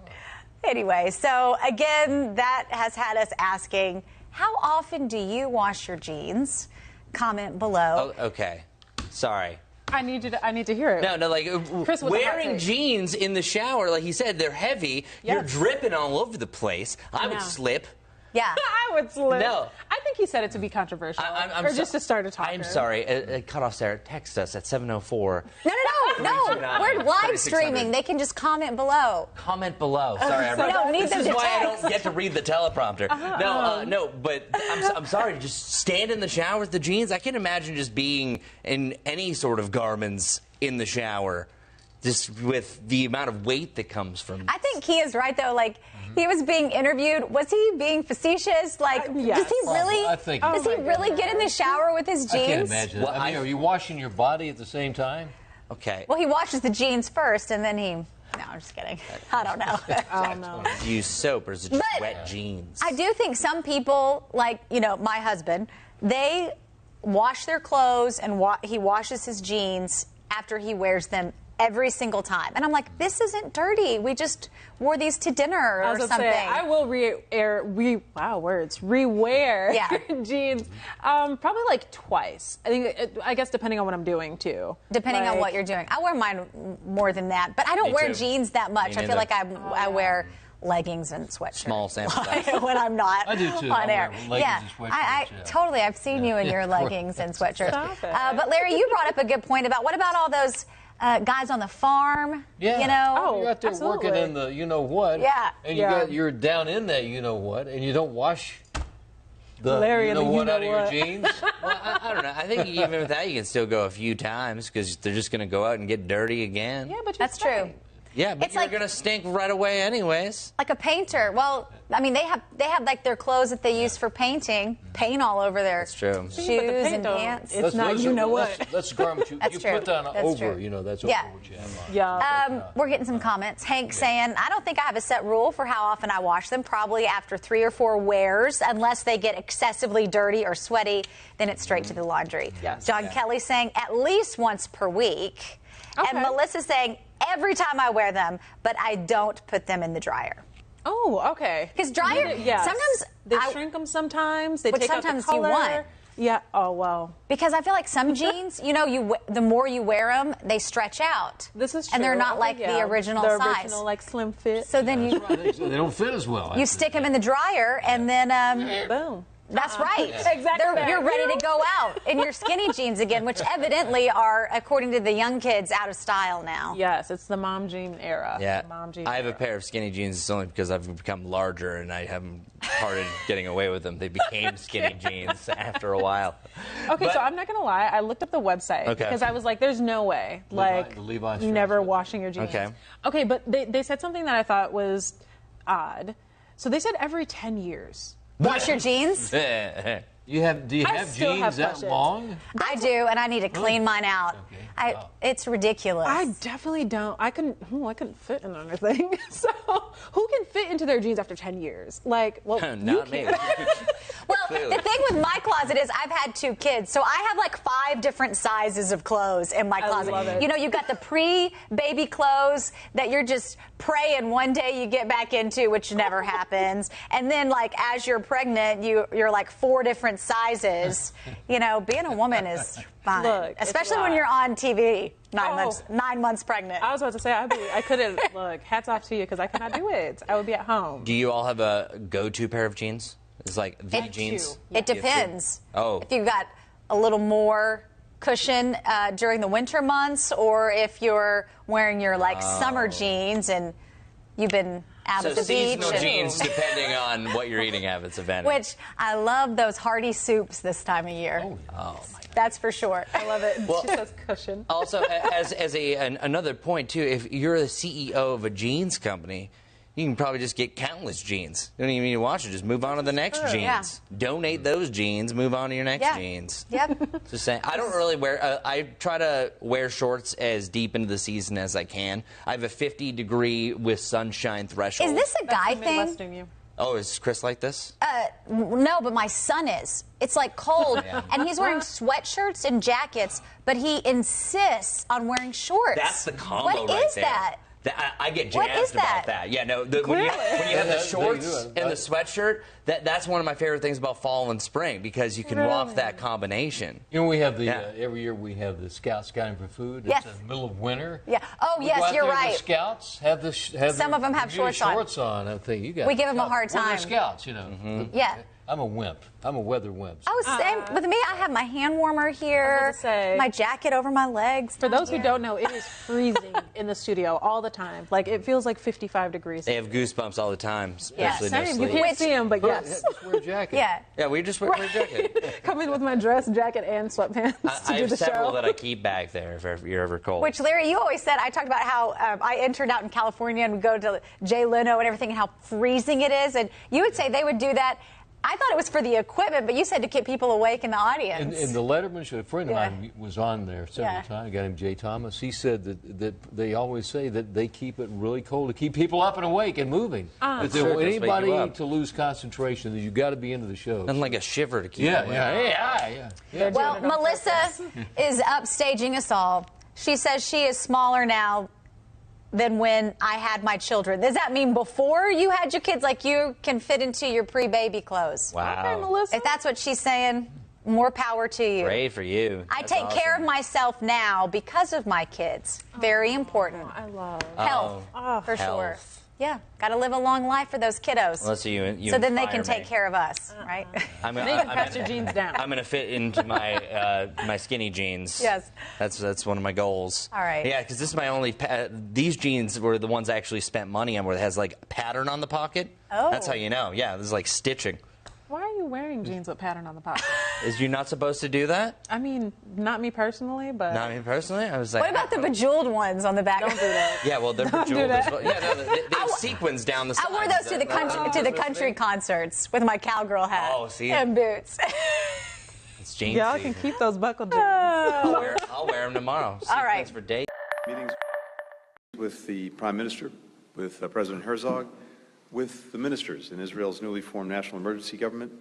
Speaker 11: anyway, so again, that has had us asking, how often do you wash your jeans? Comment below.
Speaker 18: Oh, okay. Sorry.
Speaker 8: I need to hear it.
Speaker 18: No, like
Speaker 8: Chris
Speaker 18: wearing jeans in the shower, like he said, they're heavy. Yes. You're dripping all over the place. I would slip.
Speaker 11: Yeah.
Speaker 8: I would slip.
Speaker 18: No.
Speaker 8: I think he said it to be controversial. Or just to start a talk.
Speaker 18: I'm sorry. Cut off Sarah. Text us at 704.
Speaker 11: No. We're live streaming. They can just comment below.
Speaker 18: Comment below. Sorry.
Speaker 11: We don't need them to
Speaker 18: This is why I
Speaker 11: text.
Speaker 18: don't get to read the teleprompter. No, but I'm sorry to just stand in the shower with the jeans. I can imagine just being in any sort of garments in the shower. Just with the amount of weight that comes from.
Speaker 11: I think he is right, though. Like, he was being interviewed. Was he being facetious? Like, does he really?
Speaker 3: I think.
Speaker 11: Does he really get in the shower with his jeans?
Speaker 3: I can't imagine. Well, are you washing your body at the same time?
Speaker 18: Okay.
Speaker 11: Well, he washes the jeans first, and then he. No, I'm just kidding. I don't know.
Speaker 8: Oh no.
Speaker 18: Do you use soap or is it just wet jeans?
Speaker 11: I do think some people, like my husband, they wash their clothes and he washes his jeans after he wears them every single time. And I'm like, this isn't dirty. We just wore these to dinner or something.
Speaker 8: I will rewear jeans probably like twice. I guess depending on what I'm doing too.
Speaker 11: Depending on what you're doing. I wear mine more than that, but I don't wear jeans that much. I feel like I wear leggings and sweatshirts.
Speaker 18: Small sample size.
Speaker 11: When I'm not
Speaker 3: I do too.
Speaker 11: on air.
Speaker 3: And sweatshirts,
Speaker 11: totally. I've seen you in your leggings and sweatshirts.
Speaker 8: Stop it.
Speaker 11: But Larry, you brought up a good point about what about all those guys on the farm?
Speaker 3: Yeah.
Speaker 11: You're
Speaker 3: out there working in the you know what.
Speaker 11: Yeah.
Speaker 3: And you're down in that you know what, and you don't wash You know what out of your jeans?
Speaker 18: Well, I don't know. I think even with that, you can still go a few times because they're just going to go out and get dirty again.
Speaker 8: Yeah, but
Speaker 11: That's true.
Speaker 18: Yeah, but
Speaker 11: It's
Speaker 18: you're
Speaker 11: like-
Speaker 18: going to stink right away anyways.
Speaker 11: Like a painter. Well, I mean, they have like their clothes that they use for painting, paint all over their
Speaker 18: true.
Speaker 11: shoes
Speaker 8: But the paint
Speaker 11: and
Speaker 8: don't-
Speaker 11: pants.
Speaker 8: It's not, you know what.
Speaker 3: That's garment you
Speaker 11: That's true.
Speaker 3: put down
Speaker 11: That's
Speaker 3: over.
Speaker 11: true.
Speaker 3: You know, that's
Speaker 11: Yeah.
Speaker 3: over what you have on.
Speaker 8: Yeah.
Speaker 11: We're getting some comments. Hank saying, I don't think I have a set rule for how often I wash them. Probably after 3 or 4 wears, unless they get excessively dirty or sweaty, then it's straight to the laundry.
Speaker 8: Yes.
Speaker 11: John Kelly saying at least once per week.
Speaker 8: Okay.
Speaker 11: And Melissa saying every time I wear them, but I don't put them in the dryer.
Speaker 8: Oh, okay.
Speaker 11: Because dryer,
Speaker 8: Yes.
Speaker 11: sometimes
Speaker 8: they shrink them sometimes. They
Speaker 11: Which
Speaker 8: take
Speaker 11: sometimes
Speaker 8: out the
Speaker 11: you
Speaker 8: color.
Speaker 11: want.
Speaker 8: Yeah. Oh, well.
Speaker 11: Because I feel like some jeans, you know, the more you wear them, they stretch out.
Speaker 8: This is true.
Speaker 11: And they're not
Speaker 8: Okay,
Speaker 11: like the
Speaker 8: yeah.
Speaker 11: original
Speaker 8: the
Speaker 11: size.
Speaker 8: original, like, slim fit.
Speaker 11: So then you
Speaker 3: They don't fit as well.
Speaker 11: you stick them in the dryer and then
Speaker 8: Boom.
Speaker 11: that's right.
Speaker 8: Exactly.
Speaker 11: You're ready to go out in your skinny jeans again, which evidently are, according to the young kids, out of style now.
Speaker 8: Yes, it's the mom jean era.
Speaker 18: Yeah,
Speaker 8: The mom jean
Speaker 18: I have a
Speaker 8: era.
Speaker 18: pair of skinny jeans. It's only because I've become larger and I haven't started getting away with them. They became skinny jeans after a while.
Speaker 8: Okay,
Speaker 18: But-
Speaker 8: so I'm not gonna lie. I looked up the website
Speaker 18: Okay.
Speaker 8: because I was like, "There's no way, like,
Speaker 3: the Levi's
Speaker 8: never washing your jeans."
Speaker 18: Okay.
Speaker 8: Okay, but they said something that I thought was odd. So they said every 10 years.
Speaker 11: Wash your jeans?
Speaker 18: Oh.
Speaker 3: Do you have
Speaker 8: I still
Speaker 3: jeans
Speaker 8: have
Speaker 3: that
Speaker 8: questions.
Speaker 3: long?
Speaker 11: I do, and I need to clean mine out. It's ridiculous.
Speaker 8: I definitely don't. I couldn't fit in anything. So who can fit into their jeans after 10 years? Like, well, you
Speaker 18: Not me.
Speaker 8: can't.
Speaker 11: Well,
Speaker 18: Clearly.
Speaker 11: the thing with my closet is I've had 2 kids, so I have like 5 different sizes of clothes in my closet.
Speaker 8: love it.
Speaker 11: You know, you've got the pre-baby clothes that you're just praying one day you get back into, which never happens. And then, like, as you're pregnant, you're like 4 different sizes. You know, being a woman is fine,
Speaker 8: Look, it's
Speaker 11: especially
Speaker 8: a
Speaker 11: when
Speaker 8: lot.
Speaker 11: you're on TV 9
Speaker 8: Oh.
Speaker 11: months, 9 months pregnant.
Speaker 8: I was about to say I couldn't. Look, hats off to you because I could not do it. I would be at home.
Speaker 18: Do you all have a go-to pair of jeans? It's like the jeans.
Speaker 11: It depends.
Speaker 18: Oh.
Speaker 11: If you've got a little more cushion during the winter months, or if you're wearing your like summer jeans and you've been out
Speaker 18: So
Speaker 11: at the beach.
Speaker 18: seasonal jeans, depending on what your eating habits have been.
Speaker 11: Which I love those hearty soups this time of year.
Speaker 18: Oh my.
Speaker 11: That's for sure.
Speaker 8: I love it.
Speaker 18: Well-
Speaker 8: She says cushion.
Speaker 18: Also, as another point too, if you're the CEO of a jeans company, you can probably just get countless jeans. You don't even need to wash it. Just move on to the next
Speaker 11: Sure,
Speaker 18: jeans.
Speaker 11: yeah.
Speaker 18: Donate those jeans. Move on to your next
Speaker 11: Yeah.
Speaker 18: jeans.
Speaker 11: Yep.
Speaker 18: Just saying. I don't really wear. I try to wear shorts as deep into the season as I can. I have a 50-degree with sunshine threshold.
Speaker 11: Is this a guy thing?
Speaker 8: Midwestern you.
Speaker 18: Oh, is Chris like this?
Speaker 11: No, but my son is. It's like cold, and he's wearing sweatshirts and jackets, but he insists on wearing shorts.
Speaker 18: That's the combo
Speaker 11: What
Speaker 18: right
Speaker 11: is
Speaker 18: there.
Speaker 11: that?
Speaker 18: I get
Speaker 11: What
Speaker 18: jazzed
Speaker 11: is that?
Speaker 18: about that. Yeah, no. When you have the shorts and the sweatshirt, that's one of my favorite things about fall and spring because you can rock that combination.
Speaker 3: You know, we have the
Speaker 18: Yeah.
Speaker 3: every year we have the Scouting for Food.
Speaker 11: Yes.
Speaker 3: It's in the middle of winter.
Speaker 11: Yeah. Oh,
Speaker 3: We
Speaker 11: yes,
Speaker 3: go out
Speaker 11: you're
Speaker 3: there,
Speaker 11: right.
Speaker 3: The Scouts have the
Speaker 11: Some of them have
Speaker 3: the new
Speaker 11: shorts on.
Speaker 3: on. I think you got.
Speaker 11: We give them a
Speaker 3: Scouts.
Speaker 11: hard
Speaker 3: Well, they're
Speaker 11: time.
Speaker 3: Scouts, you know.
Speaker 11: Yeah.
Speaker 3: I'm a wimp. I'm a weather wimp.
Speaker 11: Oh, same with me. I have my hand warmer here,
Speaker 8: I was about to say.
Speaker 11: my jacket over my legs.
Speaker 8: For those who don't know, it is freezing in the studio all the time. Like, it feels like 55 degrees.
Speaker 18: They have goosebumps all the time, especially
Speaker 8: Same.
Speaker 18: no
Speaker 8: You
Speaker 18: sleep.
Speaker 8: can't see them, but yes.
Speaker 3: Just wear a jacket.
Speaker 11: Yeah.
Speaker 18: Yeah, we just wear a jacket.
Speaker 8: Come in with my dress, jacket, and sweatpants to
Speaker 18: I
Speaker 8: do
Speaker 18: have
Speaker 8: the
Speaker 18: several
Speaker 8: show.
Speaker 18: that I keep back there if you're ever cold.
Speaker 11: Which, Larry, you always said, I talked about how I interned out in California and would go to Jay Leno and everything and how freezing it is. And you would say they would do that. I thought it was for the equipment, but you said to keep people awake in the audience.
Speaker 3: In the Letterman show, a friend of
Speaker 11: Yeah.
Speaker 3: mine was on there several
Speaker 11: Yeah.
Speaker 3: times. A guy named Jay Thomas. He said that they always say that they keep it really cold to keep people up and awake and moving. If they
Speaker 18: Sure,
Speaker 3: want
Speaker 18: just wake you
Speaker 3: anybody
Speaker 18: up.
Speaker 3: to lose concentration, you got to be into the show.
Speaker 18: Nothing like a shiver to keep
Speaker 3: Yeah,
Speaker 18: you awake.
Speaker 3: yeah.
Speaker 11: Well, Melissa is upstaging us all. She says she is smaller now than when I had my children. Does that mean before you had your kids, like you can fit into your pre-baby clothes?
Speaker 18: Wow.
Speaker 8: Okay, Melissa.
Speaker 11: If that's what she's saying, more power to you.
Speaker 18: Great for you.
Speaker 11: I
Speaker 18: That's
Speaker 11: take care of
Speaker 18: awesome.
Speaker 11: myself now because of my kids. Very important.
Speaker 8: I love
Speaker 11: Health,
Speaker 8: Oh.
Speaker 11: for sure.
Speaker 18: Health.
Speaker 11: Yeah, got to live a long life for those kiddos.
Speaker 18: Melissa, you
Speaker 11: so then they can
Speaker 18: inspire
Speaker 11: take
Speaker 18: me.
Speaker 11: care of us, right?
Speaker 18: I'm
Speaker 8: Then you can pass your jeans down.
Speaker 18: I'm gonna fit into my my skinny jeans.
Speaker 11: Yes.
Speaker 18: That's one of my goals.
Speaker 11: All right.
Speaker 18: Yeah, because this is my only. These jeans were the ones I actually spent money on, where it has like a pattern on the pocket.
Speaker 11: Oh.
Speaker 18: That's how you know. Yeah, this is like stitching.
Speaker 8: Why are you wearing jeans with pattern on the pocket?
Speaker 18: Is you not supposed to do that?
Speaker 8: I mean, not me personally, but...
Speaker 18: Not me personally? I was like...
Speaker 11: What about the bejeweled ones on the back?
Speaker 8: Don't do that.
Speaker 18: Yeah, well, they're bejeweled as well. Yeah, no, they sequins down the sides.
Speaker 11: I wore those to the country concerts with my cowgirl hat and boots.
Speaker 18: It's jeans.
Speaker 8: Y'all can keep those buckled jeans.
Speaker 18: I'll wear them tomorrow.
Speaker 11: All right.
Speaker 18: Sequins for days.
Speaker 19: Meetings with the Prime Minister, with President Herzog, with the ministers in Israel's newly formed national emergency government.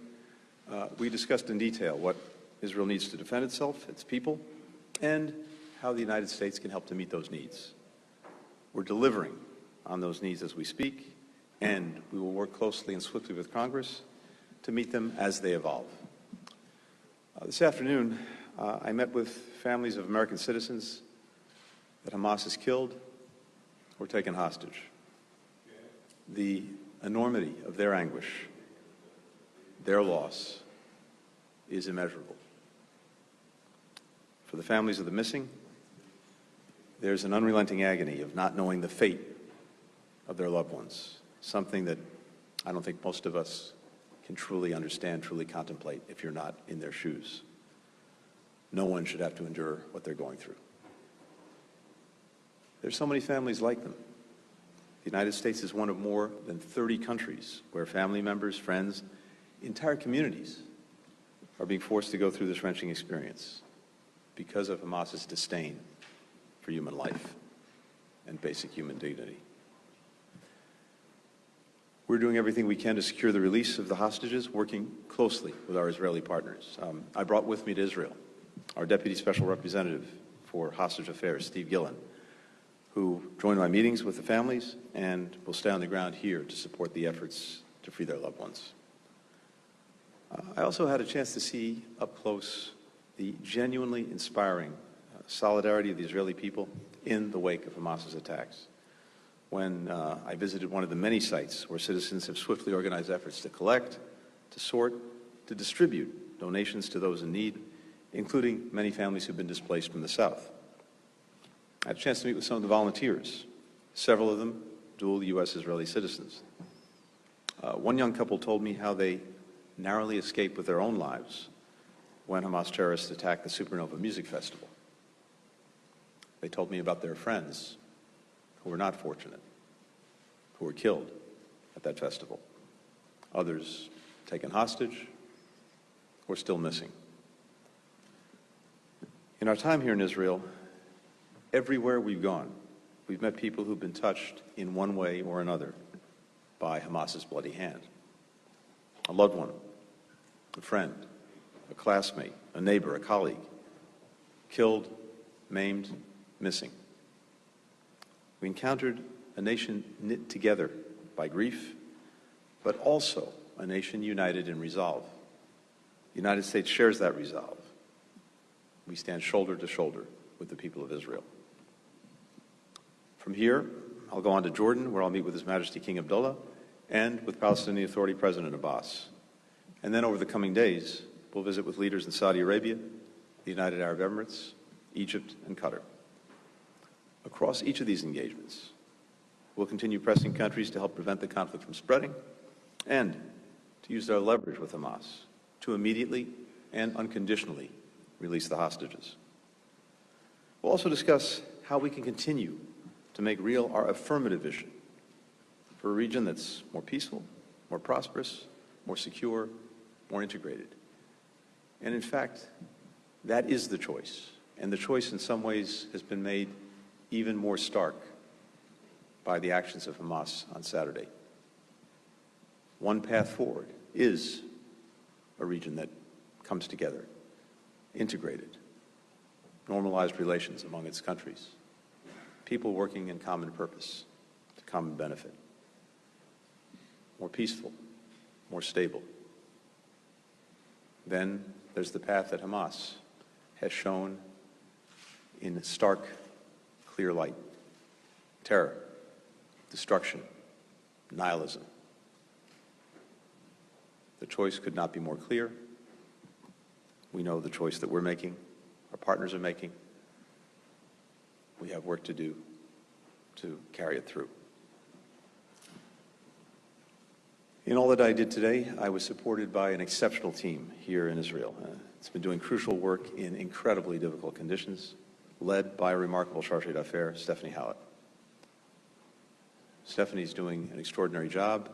Speaker 19: We discussed in detail what Israel needs to defend itself, its people, and how the United States can help to meet those needs. We're delivering on those needs as we speak, and we will work closely and swiftly with Congress to meet them as they evolve. This afternoon, I met with families of American citizens that Hamas has killed or taken hostage. The enormity of their anguish, their loss, is immeasurable. For the families of the missing, there's an unrelenting agony of not knowing the fate of their loved ones, something that I don't think most of us can truly understand, truly contemplate if you're not in their shoes. No one should have to endure what they're going through. There's so many families like them. The United States is one of more than 30 countries where family members, friends, entire communities are being forced to go through this wrenching experience because of Hamas's disdain for human life and basic human dignity. We're doing everything we can to secure the release of the hostages, working closely with our Israeli partners. I brought with me to Israel our Deputy Special Representative for Hostage Affairs, Steve Gillen, who joined my meetings with the families and will stay on the ground here to support the efforts to free their loved ones. I also had a chance to see up close the genuinely inspiring solidarity of the Israeli people in the wake of Hamas's attacks. When I visited one of the many sites where citizens have swiftly organized efforts to collect, to sort, to distribute donations to those in need, including many families who've been displaced from the south. I had a chance to meet with some of the volunteers, several of them dual U.S.-Israeli citizens. One young couple told me how they narrowly escaped with their own lives when Hamas terrorists attacked the Supernova Music Festival. They told me about their friends who were not fortunate, who were killed at that festival. Others taken hostage or still missing. In our time here in Israel, everywhere we've gone, we've met people who've been touched in one way or another by Hamas's bloody hand. A loved one, a friend, a classmate, a neighbor, a colleague, killed, maimed, missing. We encountered a nation knit together by grief, but also a nation united in resolve. The United States shares that resolve. We stand shoulder to shoulder with the people of Israel. From here, I'll go on to Jordan, where I'll meet with His Majesty King Abdullah and with Palestinian Authority President Abbas. And then over the coming days, we'll visit with leaders in Saudi Arabia, the United Arab Emirates, Egypt, and Qatar. Across each of these engagements, we'll continue pressing countries to help prevent the conflict from spreading and to use their leverage with Hamas to immediately and unconditionally release the hostages. We'll also discuss how we can continue to make real our affirmative vision for a region that's more peaceful, more prosperous, more secure, more integrated. And in fact, that is the choice. And the choice in some ways has been made even more stark by the actions of Hamas on Saturday. One path forward is a region that comes together, integrated, normalized relations among its countries, people working in common purpose, to common benefit, more peaceful, more stable. Then there's the path that Hamas has shown in stark, clear light: terror, destruction, nihilism. The choice could not be more clear. We know the choice that we're making, our partners are making. We have work to do to carry it through. In all that I did today, I was supported by an exceptional team here in Israel. It's been doing crucial work in incredibly difficult conditions, led by a remarkable chargé d'affaires, Stephanie Hallett. Stephanie's doing an extraordinary job.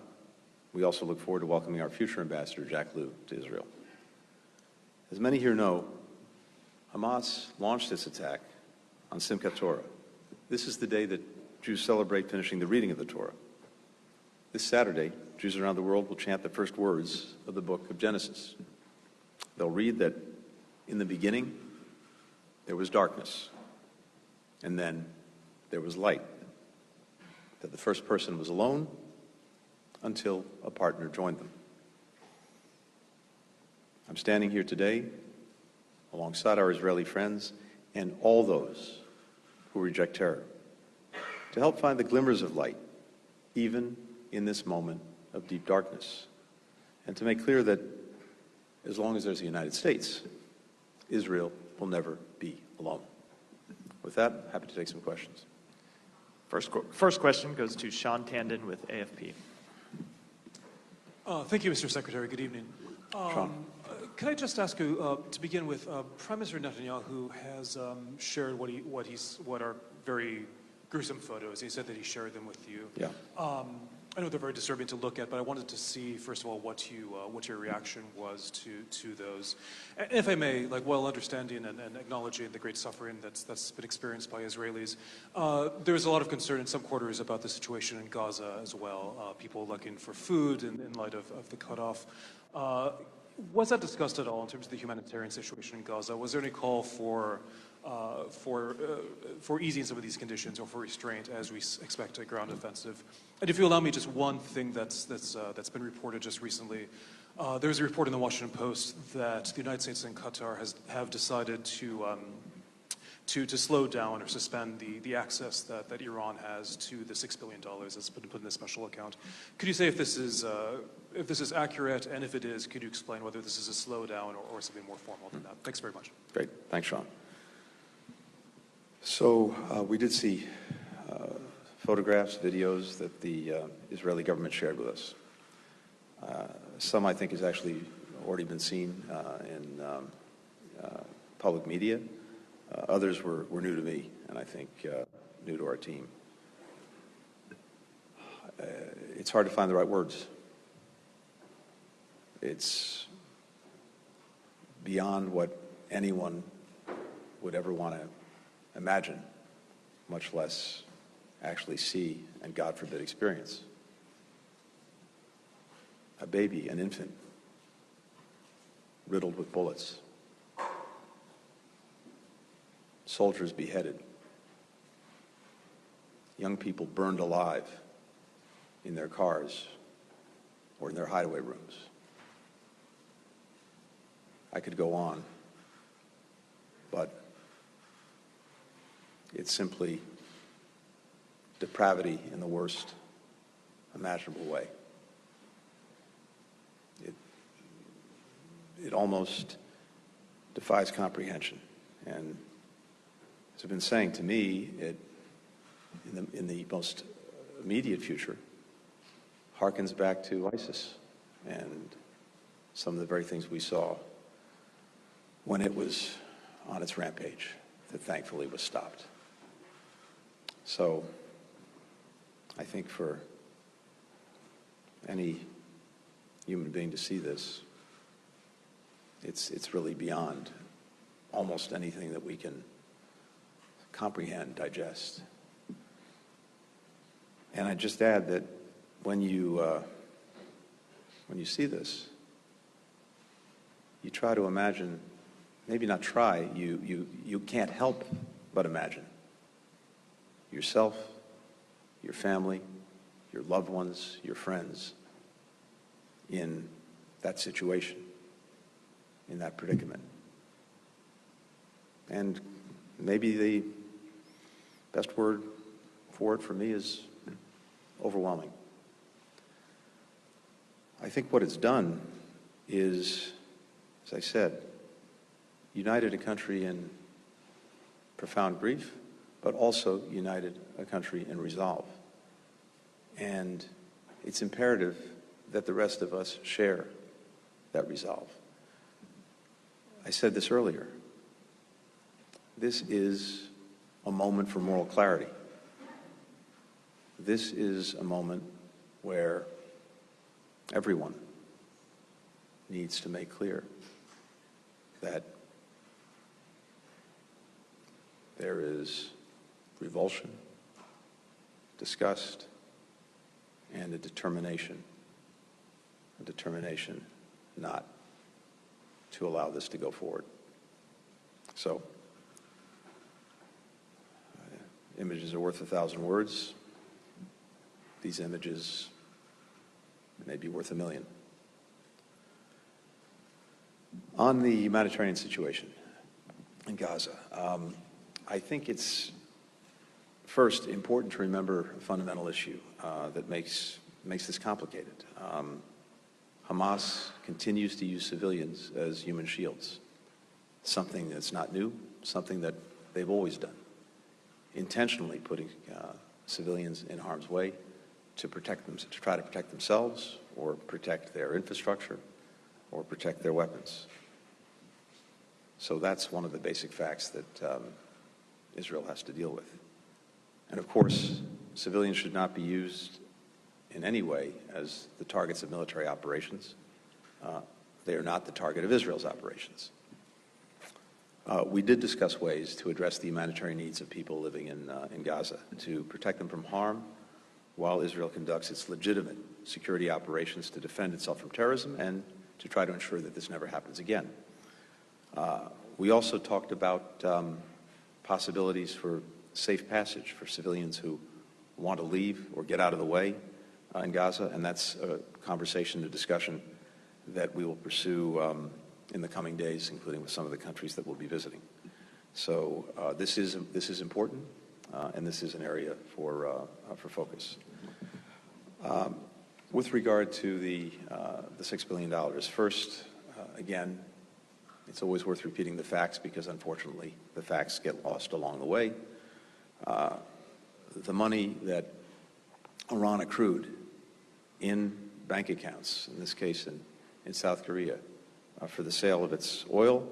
Speaker 19: We also look forward to welcoming our future ambassador, Jack Lew, to Israel. As many here know, Hamas launched its attack on Simchat Torah. This is the day that Jews celebrate finishing the reading of the Torah. This Saturday, Jews around the world will chant the first words of the book of Genesis. They'll read that in the beginning, there was darkness, and then there was light. That the first person was alone until a partner joined them. I'm standing here today alongside our Israeli friends and all those who reject terror to help find the glimmers of light, even in this moment of deep darkness, and to make clear that as long as there's the United States, Israel will never be alone. With that, happy to take some questions.
Speaker 20: First question goes to Sean Tandon with AFP.
Speaker 21: Thank you, Mr. Secretary. Good evening. Can I just ask you to begin with? Prime Minister Netanyahu has shared what are very gruesome photos. He said that he shared them with you.
Speaker 19: Yeah.
Speaker 21: I know they're very disturbing to look at, but I wanted to see, first of all, what your reaction was to those. And if I may, while understanding and acknowledging the great suffering that's been experienced by Israelis, there's a lot of concern in some quarters about the situation in Gaza as well. People looking for food in light of the cutoff. Was that discussed at all in terms of the humanitarian situation in Gaza? Was there any call for easing some of these conditions or for restraint as we expect a ground offensive? And if you allow me, just one thing that's been reported just recently. There was a report in the Washington Post that the United States and Qatar have decided to slow down or suspend the access that Iran has to the $6 billion that's been put in a special account. Could you say if this is accurate, and if it is, could you explain whether this is a slowdown or something more formal than that? Thanks very much.
Speaker 19: Great. Thanks, Sean. So we did see photographs, videos that the Israeli government shared with us. Some I think has actually already been seen in public media. Others were new to me, and I think new to our team. It's hard to find the right words. It's beyond what anyone would ever want to imagine, much less actually see and, God forbid, experience. A baby, an infant, riddled with bullets. Soldiers beheaded. Young people burned alive in their cars or in their hideaway rooms. I could go on, but it's simply depravity in the worst imaginable way. It almost defies comprehension. And as I've been saying, to me, in the most immediate future, harkens back to ISIS and some of the very things we saw when it was on its rampage that thankfully was stopped. So I think for any human being to see this, it's really beyond almost anything that we can comprehend, digest. And I just add that when you see this, you try to imagine, maybe not try, you can't help but imagine yourself, your family, your loved ones, your friends in that situation, in that predicament. And maybe the best word for it for me is overwhelming. I think what it's done is, as I said, united a country in profound grief, but also united a country in resolve. And it's imperative that the rest of us share that resolve. I said this earlier. This is a moment for moral clarity. This is a moment where everyone needs to make clear that there is revulsion, disgust, and a determination not to allow this to go forward. So, images are worth 1,000 words. These images may be worth 1,000,000. On the humanitarian situation in Gaza, I think it's first important to remember a fundamental issue that makes this complicated. Hamas continues to use civilians as human shields, something that's not new, something that they've always done, intentionally putting civilians in harm's way to protect them, to try to protect themselves or protect their infrastructure or protect their weapons. So that's one of the basic facts that Israel has to deal with. And of course, civilians should not be used in any way as the targets of military operations. They are not the target of Israel's operations. We did discuss ways to address the humanitarian needs of people living in Gaza, to protect them from harm while Israel conducts its legitimate security operations to defend itself from terrorism and to try to ensure that this never happens again. We also talked about possibilities for safe passage for civilians who want to leave or get out of the way in Gaza, and that's a conversation, a discussion that we will pursue in the coming days, including with some of the countries that we'll be visiting. So this is important, and this is an area for focus. With regard to the $6 billion, first, again, it's always worth repeating the facts because, unfortunately, the facts get lost along the way. The money that Iran accrued in bank accounts, in this case in South Korea, for the sale of its oil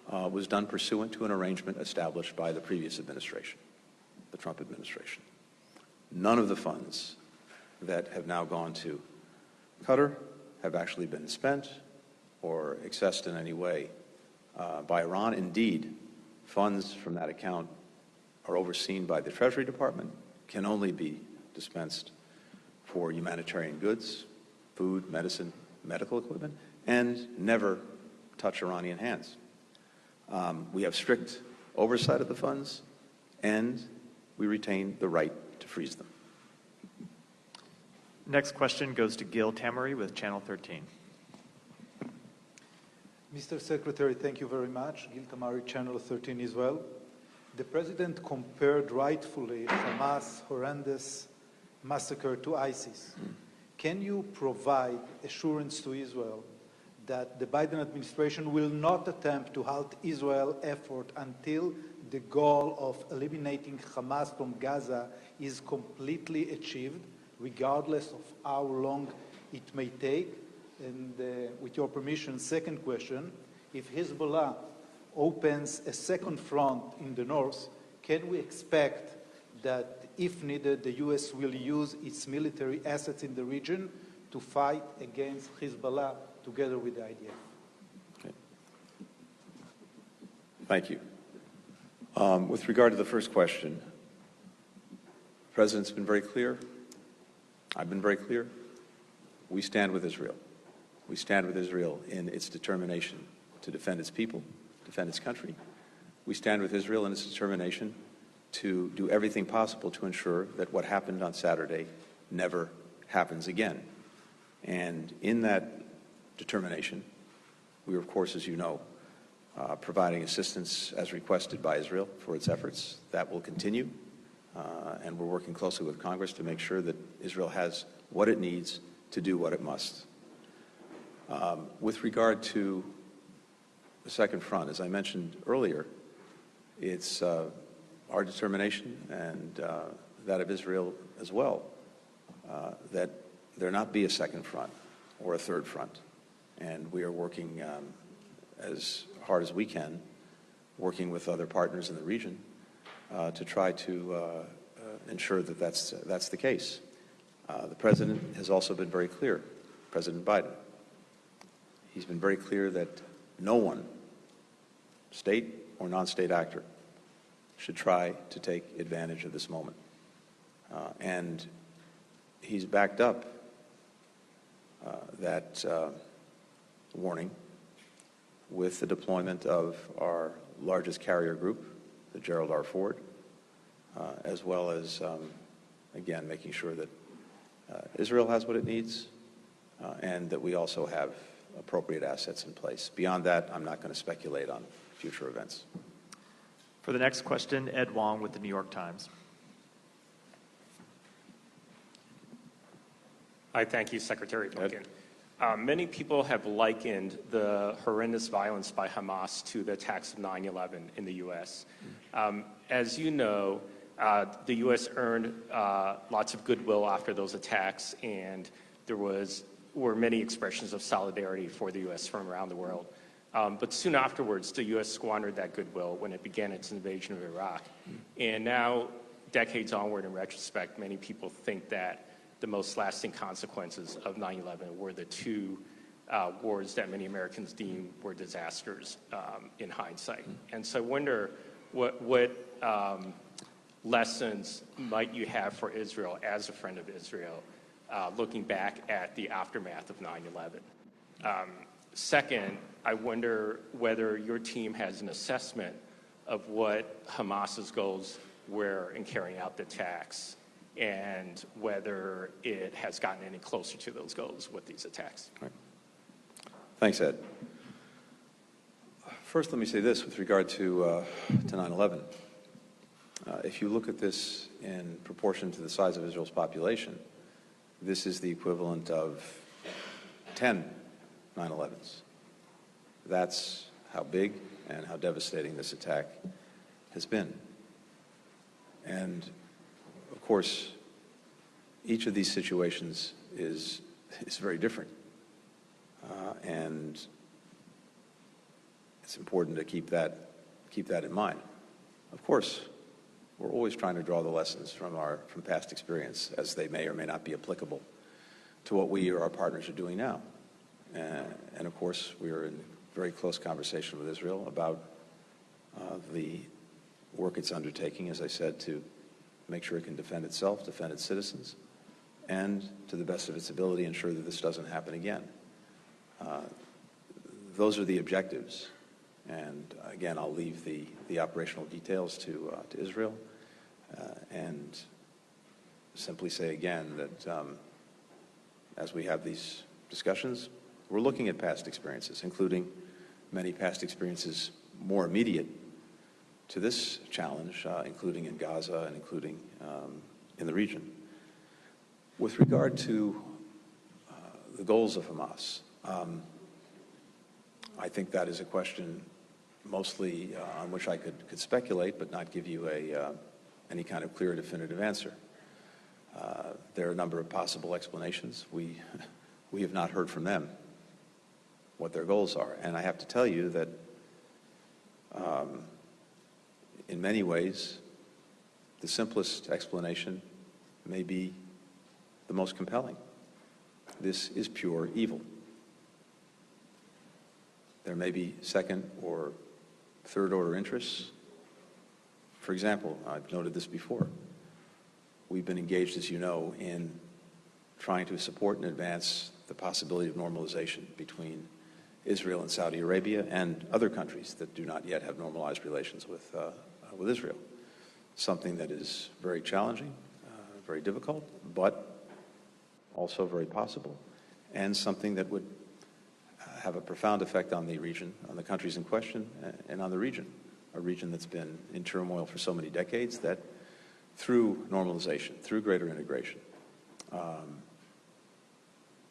Speaker 19: was done pursuant to an arrangement established by the previous administration, the Trump administration. None of the funds that have now gone to Qatar have actually been spent or accessed in any way by Iran. Indeed, funds from that account are overseen by the Treasury Department, can only be dispensed for humanitarian goods, food, medicine, medical equipment, and never touch Iranian hands. We have strict oversight of the funds, and we retain the right to freeze them.
Speaker 20: Next question goes to Gil Tamery with Channel 13.
Speaker 7: Mr. Secretary, thank you very much. Gil Tamery, Channel 13 as well. The President compared rightfully Hamas' horrendous massacre to ISIS. Can you provide assurance to Israel that the Biden administration will not attempt to halt Israel's effort until the goal of eliminating Hamas from Gaza is completely achieved, regardless of how long it may take? And with your permission, second question, if Hezbollah opens a second front in the north, can we expect that, if needed, the U.S. will use its military assets in the region to fight against Hezbollah together with the IDF?
Speaker 19: Okay. Thank you. With regard to the first question, the President's been very clear. I've been very clear. We stand with Israel. We stand with Israel in its determination to defend its people, defend its country. We stand with Israel in its determination to do everything possible to ensure that what happened on Saturday never happens again. And in that determination, we are, of course, as you know, providing assistance as requested by Israel for its efforts. That will continue, and we're working closely with Congress to make sure that Israel has what it needs to do what it must. With regard to the second front, as I mentioned earlier, it's our determination and that of Israel as well that there not be a second front or a third front. And we are working as hard as we can, working with other partners in the region to try to ensure that that's the case. The President has also been very clear, President Biden. He's been very clear that no one, state or non-state actor, should try to take advantage of this moment. And he's backed up that warning with the deployment of our largest carrier group, the Gerald R. Ford, as well as, again, making sure that Israel has what it needs and that we also have appropriate assets in place. Beyond that, I'm not going to speculate on future events.
Speaker 20: For the next question, Ed Wong with the New York Times.
Speaker 5: I thank you, Secretary Blinken. Many people have likened the horrendous violence by Hamas to the attacks of 9/11 in the U.S. As you know, the U.S. earned lots of goodwill after those attacks, and there were many expressions of solidarity for the U.S. from around the world. But soon afterwards, the U.S. squandered that goodwill when it began its invasion of Iraq. And now, decades onward, in retrospect, many people think that the most lasting consequences of 9/11 were the two wars that many Americans deem were disasters in hindsight. And so I wonder what lessons might you have for Israel as a friend of Israel, looking back at the aftermath of 9/11? Second, I wonder whether your team has an assessment of what Hamas's goals were in carrying out the attacks, and whether it has gotten any closer to those goals with these attacks.
Speaker 19: Right. Thanks, Ed. First, let me say this with regard to 9/11. If you look at this in proportion to the size of Israel's population, this is the equivalent of 10 9/11s. That's how big and how devastating this attack has been. And of course, each of these situations is very different. And it's important to keep that in mind. Of course, we're always trying to draw the lessons from past experience, as they may or may not be applicable to what we or our partners are doing now. And of course, we are in very close conversation with Israel about the work it's undertaking, as I said, to make sure it can defend itself, defend its citizens, and to the best of its ability ensure that this doesn't happen again. Those are the objectives. And again, I'll leave the operational details to Israel and simply say again that as we have these discussions, we're looking at past experiences, including many past experiences more immediate to this challenge, including in Gaza and including in the region. With regard to the goals of Hamas, I think that is a question mostly on which I could speculate, but not give you any kind of clear, definitive answer. There are a number of possible explanations. We have not heard from them what their goals are. And I have to tell you that in many ways, the simplest explanation may be the most compelling. This is pure evil. There may be second or third order interests. For example, I've noted this before. We've been engaged, as you know, in trying to support and advance the possibility of normalization between Israel and Saudi Arabia and other countries that do not yet have normalized relations with Israel. Something that is very challenging, very difficult, but also very possible, and something that would have a profound effect on the region, on the countries in question, and on the region, a region that's been in turmoil for so many decades that through normalization, through greater integration,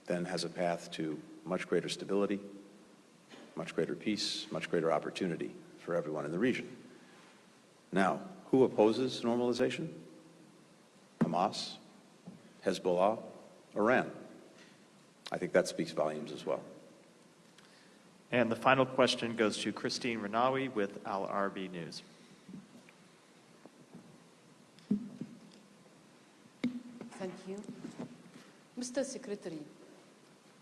Speaker 19: then has a path to much greater stability, much greater peace, much greater opportunity for everyone in the region. Now, who opposes normalization? Hamas, Hezbollah, Iran. I think that speaks volumes as well.
Speaker 20: And the final question goes to Christine Renawi with Al Arabi News.
Speaker 10: Thank you. Mr. Secretary,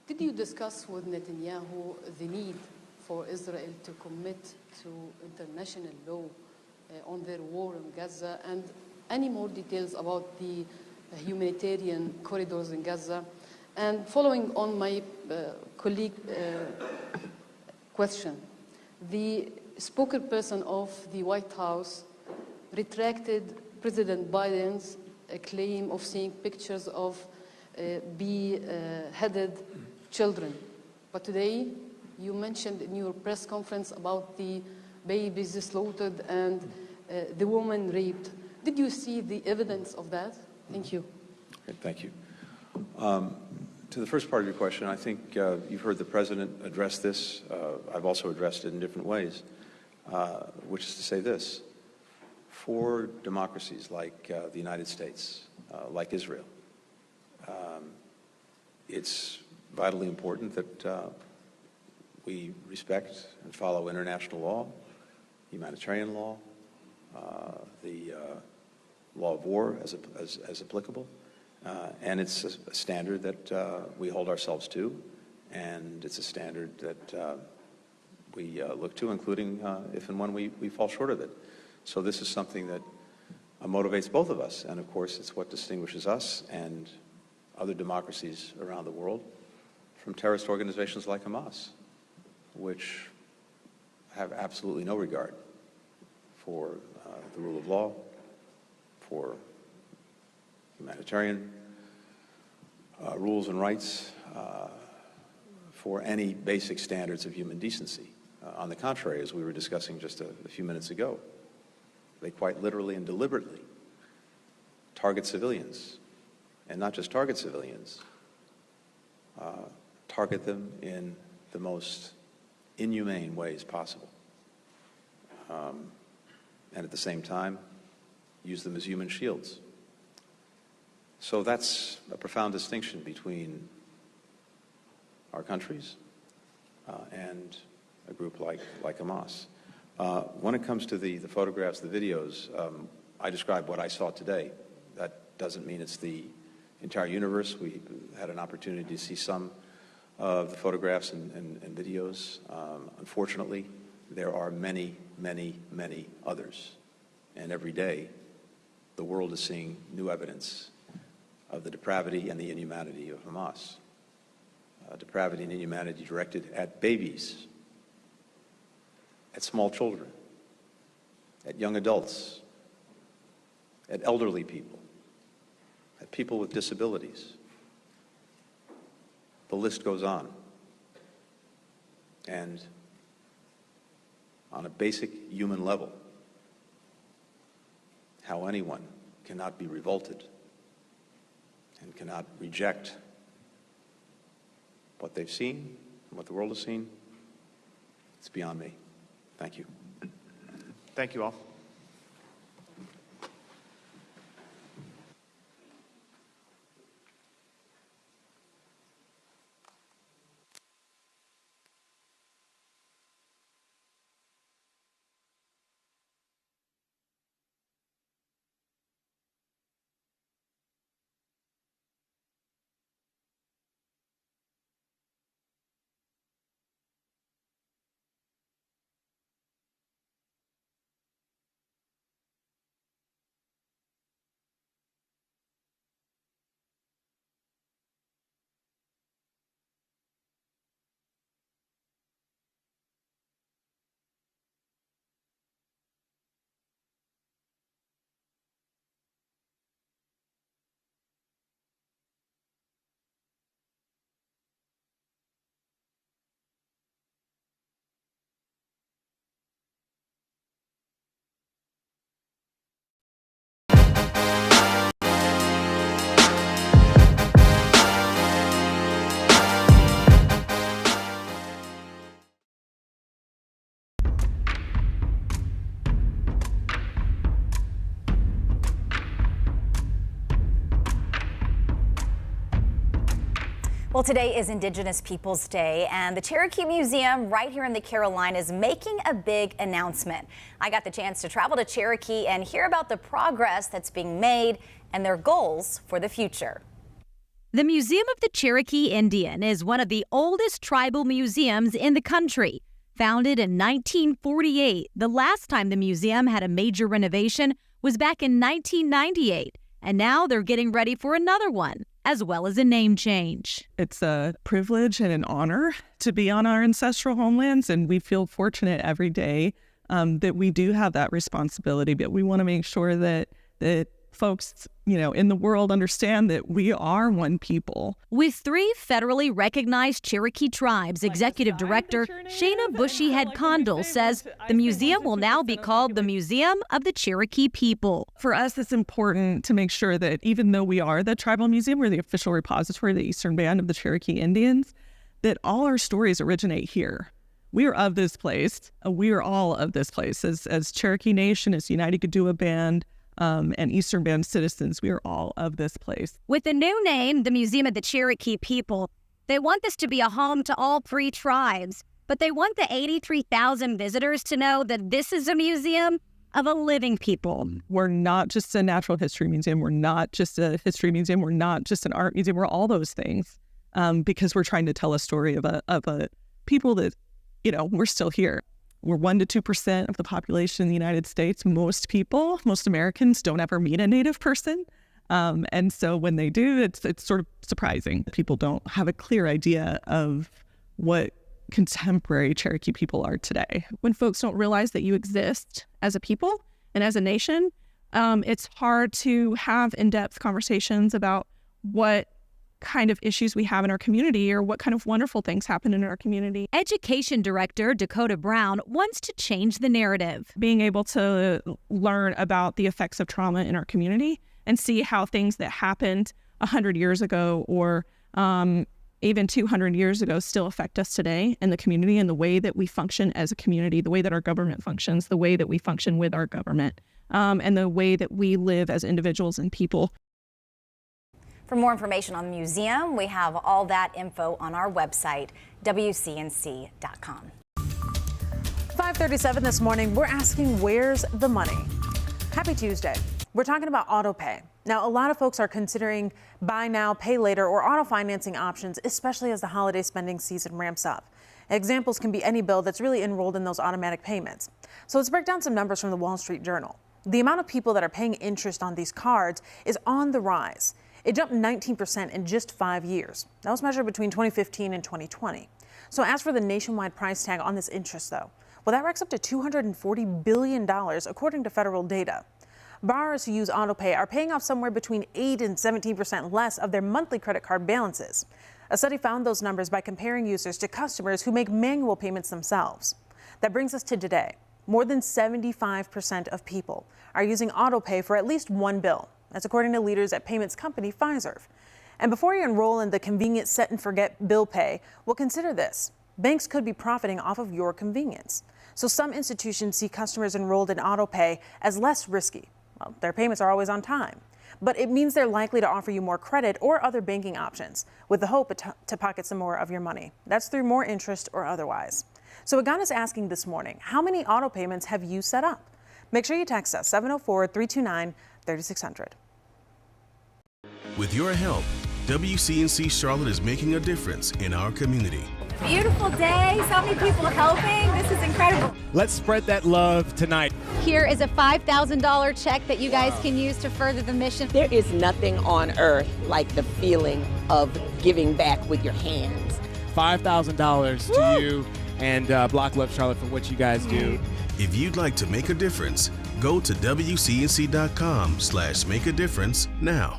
Speaker 10: did you discuss with Netanyahu the need for Israel to commit to international law on their war in Gaza, and any more details about the humanitarian corridors in Gaza? And following on my colleague question, the spokesperson of the White House retracted President Biden's claim of seeing pictures of beheaded children. But today, you mentioned in your press conference about the babies slaughtered and the woman raped. Did you see the evidence of that? Thank you.
Speaker 19: Okay, thank you. To the first part of your question, I think you've heard the President address this. I've also addressed it in different ways, which is to say this. For democracies like the United States, like Israel, it's vitally important that we respect and follow international law, humanitarian law, the law of war as applicable, and it's a standard that we hold ourselves to, and it's a standard that we look to, including if and when we fall short of it. So this is something that motivates both of us, and of course it's what distinguishes us and other democracies around the world from terrorist organizations like Hamas, which have absolutely no regard for the rule of law, for humanitarian rules and rights, for any basic standards of human decency. On the contrary, as we were discussing just a few minutes ago, they quite literally and deliberately target civilians, and not just target civilians, target them in the most inhumane ways possible, and at the same time use them as human shields. So that's a profound distinction between our countries and a group like Hamas. When it comes to the photographs, the videos, I described what I saw today. That doesn't mean it's the entire universe. We had an opportunity to see some of the photographs and videos. Unfortunately, there are many, many, many others. And every day, the world is seeing new evidence of the depravity and the inhumanity of Hamas. Depravity and inhumanity directed at babies, at small children, at young adults, at elderly people, at people with disabilities. The list goes on. And on a basic human level, how anyone cannot be revolted and cannot reject what they've seen and what the world has seen, it's beyond me. Thank you.
Speaker 20: Thank you all.
Speaker 11: Well, today is Indigenous Peoples Day, and the Cherokee Museum right here in the Carolinas is making a big announcement. I got the chance to travel to Cherokee and hear about the progress that's being made and their goals for the future.
Speaker 16: The Museum of the Cherokee Indian is one of the oldest tribal museums in the country. Founded in 1948, the last time the museum had a major renovation was back in 1998, and now they're getting ready for another one, as well as a name change.
Speaker 9: It's a privilege and an honor to be on our ancestral homelands, and we feel fortunate every day that we do have that responsibility, but we want to make sure that folks, in the world understand that we are one people.
Speaker 16: With 3 federally recognized Cherokee tribes, Executive Director Shana Bushyhead Condell says the museum will now be called the Museum of the Cherokee People.
Speaker 9: For us, it's important to make sure that even though we are the tribal museum, we're the official repository of the Eastern Band of the Cherokee Indians, that all our stories originate here. We are of this place. We are all of this place. As Cherokee Nation, as United Gadua Band, and Eastern Band citizens, we are all of this place.
Speaker 16: With the new name, the Museum of the Cherokee People, they want this to be a home to all 3 tribes, but they want the 83,000 visitors to know that this is a museum of a living people.
Speaker 9: We're not just a natural history museum. We're not just a history museum. We're not just an art museum. We're all those things because we're trying to tell a story of a people that, we're still here. We're 1 to 2% of the population in the United States. Most Americans don't ever meet a Native person. And so when they do, it's sort of surprising. People don't have a clear idea of what contemporary Cherokee people are today.
Speaker 22: When folks don't realize that you exist as a people and as a nation, it's hard to have in-depth conversations about what kind of issues we have in our community or what kind of wonderful things happen in our community.
Speaker 16: Education Director Dakota Brown wants to change the narrative.
Speaker 22: Being able to learn about the effects of trauma in our community and see how things that happened 100 years ago or even 200 years ago still affect us today in the community and the way that we function as a community, the way that our government functions, the way that we function with our government, and the way that we live as individuals and people.
Speaker 11: For more information on the museum, we have all that info on our website, WCNC.com.
Speaker 8: 5:37 this morning, we're asking, where's the money? Happy Tuesday. We're talking about autopay. Now, a lot of folks are considering buy now, pay later or auto financing options, especially as the holiday spending season ramps up. Examples can be any bill that's really enrolled in those automatic payments. So let's break down some numbers from the Wall Street Journal. The amount of people that are paying interest on these cards is on the rise. It jumped 19% in just 5 years. That was measured between 2015 and 2020. So as for the nationwide price tag on this interest, though, well, that racks up to $240 billion, according to federal data. Borrowers who use autopay are paying off somewhere between 8 and 17% less of their monthly credit card balances. A study found those numbers by comparing users to customers who make manual payments themselves. That brings us to today. More than 75% of people are using autopay for at least one bill. That's according to leaders at payments company Fiserv. And before you enroll in the convenient set and forget bill pay, well, consider this. Banks could be profiting off of your convenience. So some institutions see customers enrolled in autopay as less risky. Well, their payments are always on time. But it means they're likely to offer you more credit or other banking options with the hope to pocket some more of your money. That's through more interest or otherwise. So it got us asking this morning, how many auto payments have you set up? Make sure you text us 704-329-3600.
Speaker 23: With your help, WCNC Charlotte is making a difference in our community.
Speaker 11: Beautiful day, so many people helping. This is incredible.
Speaker 4: Let's spread that love tonight.
Speaker 24: Here is a $5,000 check that you guys can use to further the mission.
Speaker 25: There is nothing on earth like the feeling of giving back with your hands.
Speaker 4: $5,000 to you and Block Love Charlotte for what you guys do.
Speaker 23: If you'd like to make a difference, go to WCNC.com/make-a-difference now.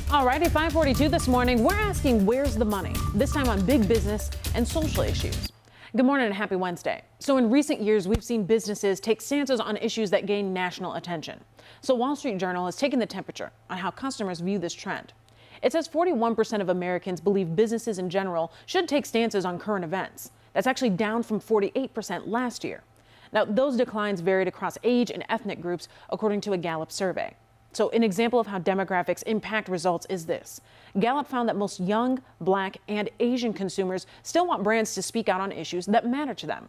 Speaker 8: Alrighty, 5:42 this morning, we're asking, where's the money? This time on big business and social issues. Good morning and happy Wednesday. So in recent years, we've seen businesses take stances on issues that gain national attention. So Wall Street Journal has taken the temperature on how customers view this trend. It says 41% of Americans believe businesses in general should take stances on current events. That's actually down from 48% last year. Now, those declines varied across age and ethnic groups, according to a Gallup survey. So an example of how demographics impact results is this. Gallup found that most young, Black, and Asian consumers still want brands to speak out on issues that matter to them.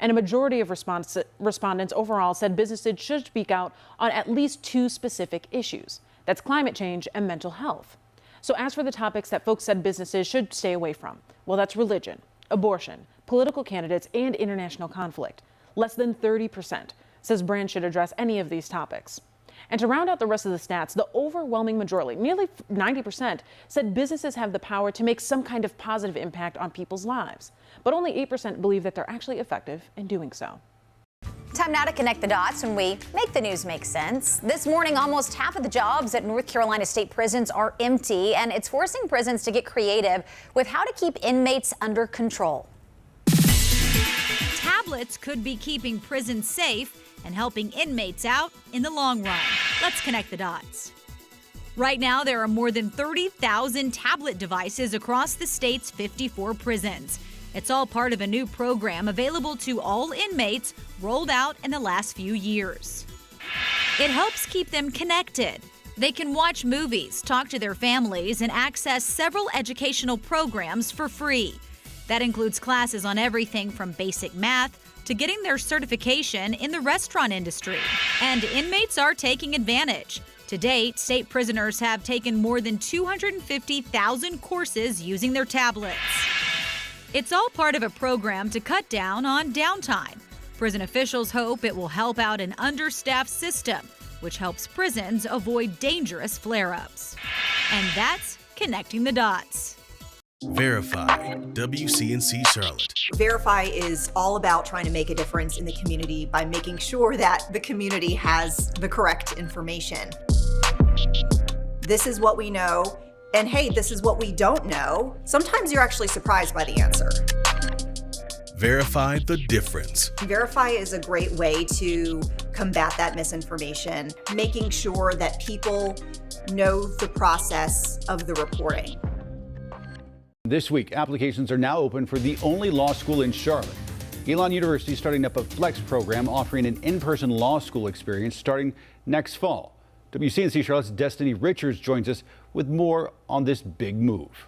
Speaker 8: And a majority of respondents overall said businesses should speak out on at least 2 specific issues. That's climate change and mental health. So as for the topics that folks said businesses should stay away from, well, that's religion, abortion, political candidates, and international conflict. Less than 30% says brands should address any of these topics. And to round out the rest of the stats, the overwhelming majority, nearly 90%, said businesses have the power to make some kind of positive impact on people's lives. But only 8% believe that they're actually effective in doing so.
Speaker 11: Time now to connect the dots when we make the news make sense. This morning, almost half of the jobs at North Carolina state prisons are empty, and it's forcing prisons to get creative with how to keep inmates under control.
Speaker 16: Tablets could be keeping prisons safe and helping inmates out in the long run. Let's connect the dots. Right now, there are more than 30,000 tablet devices across the state's 54 prisons. It's all part of a new program available to all inmates, rolled out in the last few years. It helps keep them connected. They can watch movies, talk to their families, and access several educational programs for free. That includes classes on everything from basic math to getting their certification in the restaurant industry. And inmates are taking advantage. To date, state prisoners have taken more than 250,000 courses using their tablets. It's all part of a program to cut down on downtime. Prison officials hope it will help out an understaffed system, which helps prisons avoid dangerous flare-ups. And that's connecting the dots.
Speaker 23: Verify, WCNC Charlotte.
Speaker 2: Verify is all about trying to make a difference in the community by making sure that the community has the correct information. This is what we know, and hey, this is what we don't know. Sometimes you're actually surprised by the answer.
Speaker 23: Verify the difference.
Speaker 2: Verify is a great way to combat that misinformation, making sure that people know the process of the reporting.
Speaker 1: This week, applications are now open for the only law school in Charlotte. Elon University is starting up a flex program offering an in-person law school experience starting next fall. WCNC Charlotte's Destiny Richards joins us with more on this big move.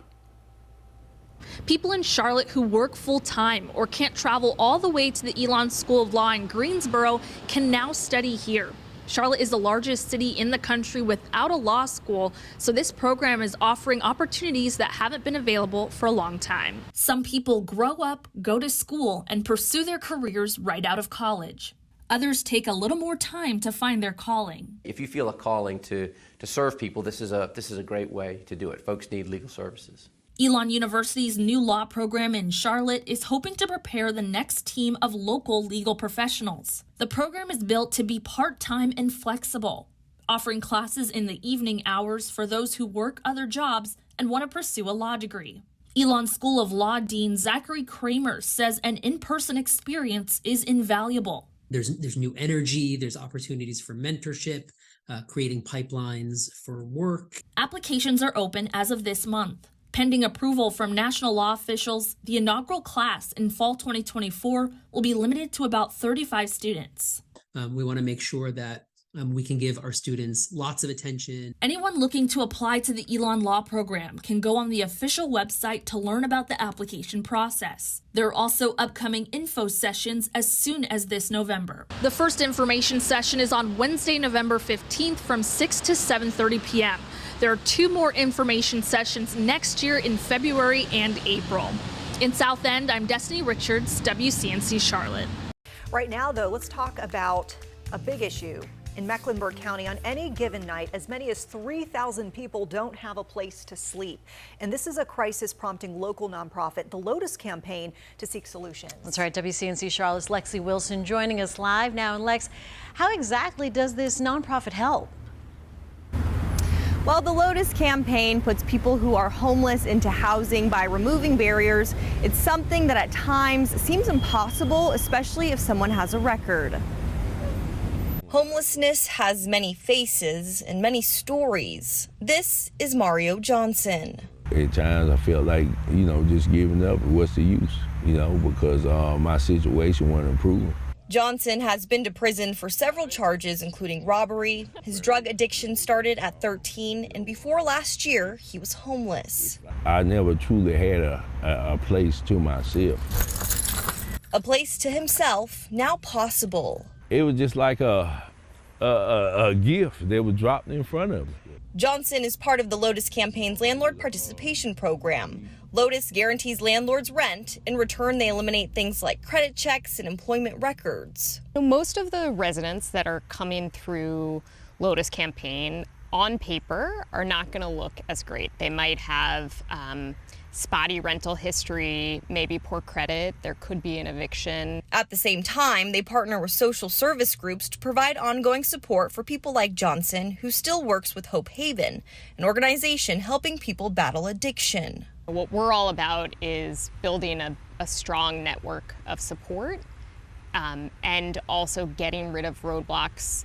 Speaker 6: People in Charlotte who work full-time or can't travel all the way to the Elon School of Law in Greensboro can now study here. Charlotte is the largest city in the country without a law school, so this program is offering opportunities that haven't been available for a long time. Some people grow up, go to school, and pursue their careers right out of college. Others take a little more time to find their calling.
Speaker 12: If you feel a calling to serve people, this is a great way to do it. Folks need legal services.
Speaker 6: Elon University's new law program in Charlotte is hoping to prepare the next team of local legal professionals. The program is built to be part-time and flexible, offering classes in the evening hours for those who work other jobs and want to pursue a law degree. Elon School of Law Dean Zachary Kramer says an in-person experience is invaluable.
Speaker 13: There's new energy, there's opportunities for mentorship, creating pipelines for work.
Speaker 6: Applications are open as of this month. Pending approval from national law officials, the inaugural class in fall 2024 will be limited to about 35 students.
Speaker 13: We want to make sure that we can give our students lots of attention.
Speaker 6: Anyone looking to apply to the Elon Law Program can go on the official website to learn about the application process. There are also upcoming info sessions as soon as this November. The first information session is on Wednesday, November 15th from 6 to 7:30 p.m. There are 2 more information sessions next year in February and April. In South End, I'm Destiny Richards, WCNC Charlotte.
Speaker 2: Right now, though, let's talk about a big issue. In Mecklenburg County, on any given night, as many as 3,000 people don't have a place to sleep. And this is a crisis prompting local nonprofit, the Lotus Campaign, to seek solutions.
Speaker 14: That's right, WCNC Charlotte's Lexi Wilson joining us live now. And Lex, how exactly does this nonprofit help?
Speaker 26: Well, the Lotus Campaign puts people who are homeless into housing by removing barriers. It's something that at times seems impossible, especially if someone has a record. Homelessness has many faces and many stories. This is Mario Johnson.
Speaker 27: At times I felt like, just giving up, what's the use, because my situation wasn't improving.
Speaker 26: Johnson has been to prison for several charges, including robbery. His drug addiction started at 13, and before last year, he was homeless.
Speaker 3: I never truly had a place to myself.
Speaker 26: A place to himself, now possible.
Speaker 3: It was just like a gift that was dropped in front of me.
Speaker 26: Johnson is part of the Lotus campaign's landlord participation program. Lotus guarantees landlords rent. In return, they eliminate things like credit checks and employment records.
Speaker 7: Most of the residents that are coming through Lotus campaign on paper are not going to look as great. They might have spotty rental history, maybe poor credit. There could be an eviction.
Speaker 26: At the same time, they partner with social service groups to provide ongoing support for people like Johnson, who still works with Hope Haven, an organization helping people battle addiction.
Speaker 7: What we're all about is building a strong network of support and also getting rid of roadblocks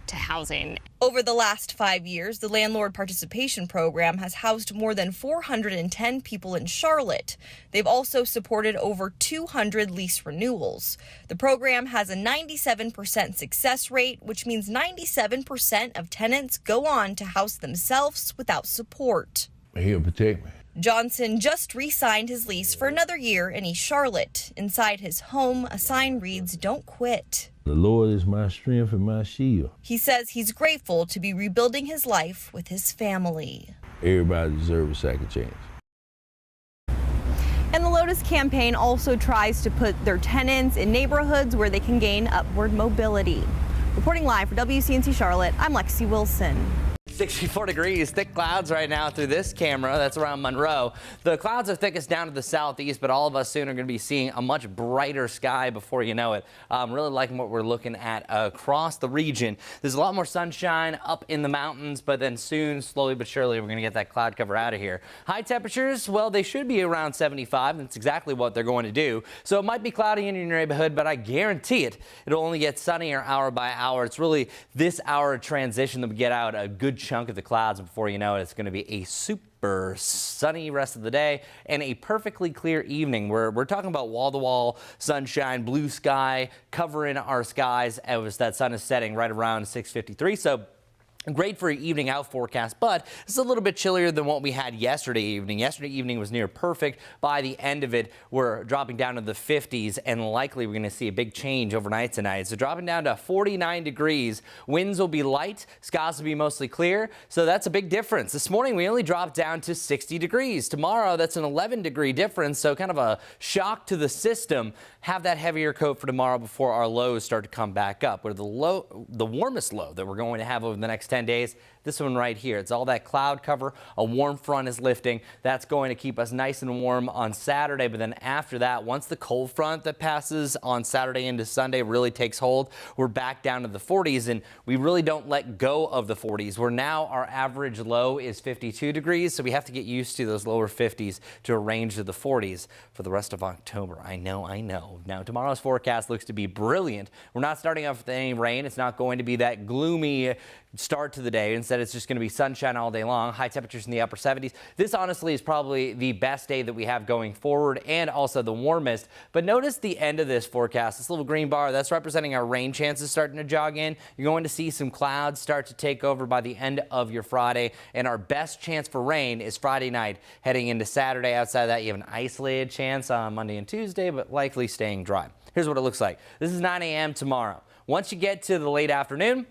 Speaker 7: to housing.
Speaker 26: Over the last 5 years, the Landlord Participation Program has housed more than 410 people in Charlotte. They've also supported over 200 lease renewals. The program has a 97% success rate, which means 97% of tenants go on to house themselves without support.
Speaker 3: He'll protect me.
Speaker 26: Johnson just re-signed his lease for another year in East Charlotte. Inside his home, a sign reads, "Don't quit."
Speaker 3: The Lord is my strength and my shield.
Speaker 26: He says he's grateful to be rebuilding his life with his family.
Speaker 3: Everybody deserves a second chance.
Speaker 26: And the Lotus campaign also tries to put their tenants in neighborhoods where they can gain upward mobility. Reporting live for WCNC Charlotte, I'm Lexi Wilson.
Speaker 15: 64 degrees, thick clouds right now through this camera. That's around Monroe. The clouds are thickest down to the southeast, but all of us soon are going to be seeing a much brighter sky before you know it. Really liking what we're looking at across the region. There's a lot more sunshine up in the mountains, but then soon, slowly but surely, we're going to get that cloud cover out of here. High temperatures, well, they should be around 75. That's exactly what they're going to do. So it might be cloudy in your neighborhood, but I guarantee it'll only get sunnier hour by hour. It's really this hour transition that we get out a good chunk of the clouds, and before you know it, it's going to be a super sunny rest of the day and a perfectly clear evening. We're talking about wall-to-wall sunshine, blue sky covering our skies as that sun is setting right around 6:53. So great for an evening out forecast, but it's a little bit chillier than what we had yesterday evening. Yesterday evening was near perfect. By the end of it, we're dropping down to the 50s, and likely we're going to see a big change overnight tonight. So dropping down to 49 degrees. Winds will be light. Skies will be mostly clear. So that's a big difference. This morning, we only dropped down to 60 degrees. Tomorrow, that's an 11-degree difference. So kind of a shock to the system. Have that heavier coat for tomorrow before our lows start to come back up. Where the warmest low that we're going to have over the next 10 days, this one right here. It's all that cloud cover. A warm front is lifting. That's going to keep us nice and warm on Saturday. But then after that, once the cold front that passes on Saturday into Sunday really takes hold, we're back down to the 40s, and we really don't let go of the 40s. Where now our average low is 52 degrees, so we have to get used to those lower 50s to a range of the 40s for the rest of October. I know. Now, tomorrow's forecast looks to be brilliant. We're not starting off with any rain. It's not going to be that gloomy start to the day. Instead, it's just going to be sunshine all day long. High temperatures in the upper 70s. This honestly is probably the best day that we have going forward, and also the warmest. But notice the end of this forecast, this little green bar, that's representing our rain chances starting to jog in. You're going to see some clouds start to take over by the end of your Friday, and our best chance for rain is Friday night heading into Saturday. Outside of that, you have an isolated chance on Monday and Tuesday, but likely staying dry. Here's what it looks like. This is 9 a.m. tomorrow. Once you get to the late afternoon,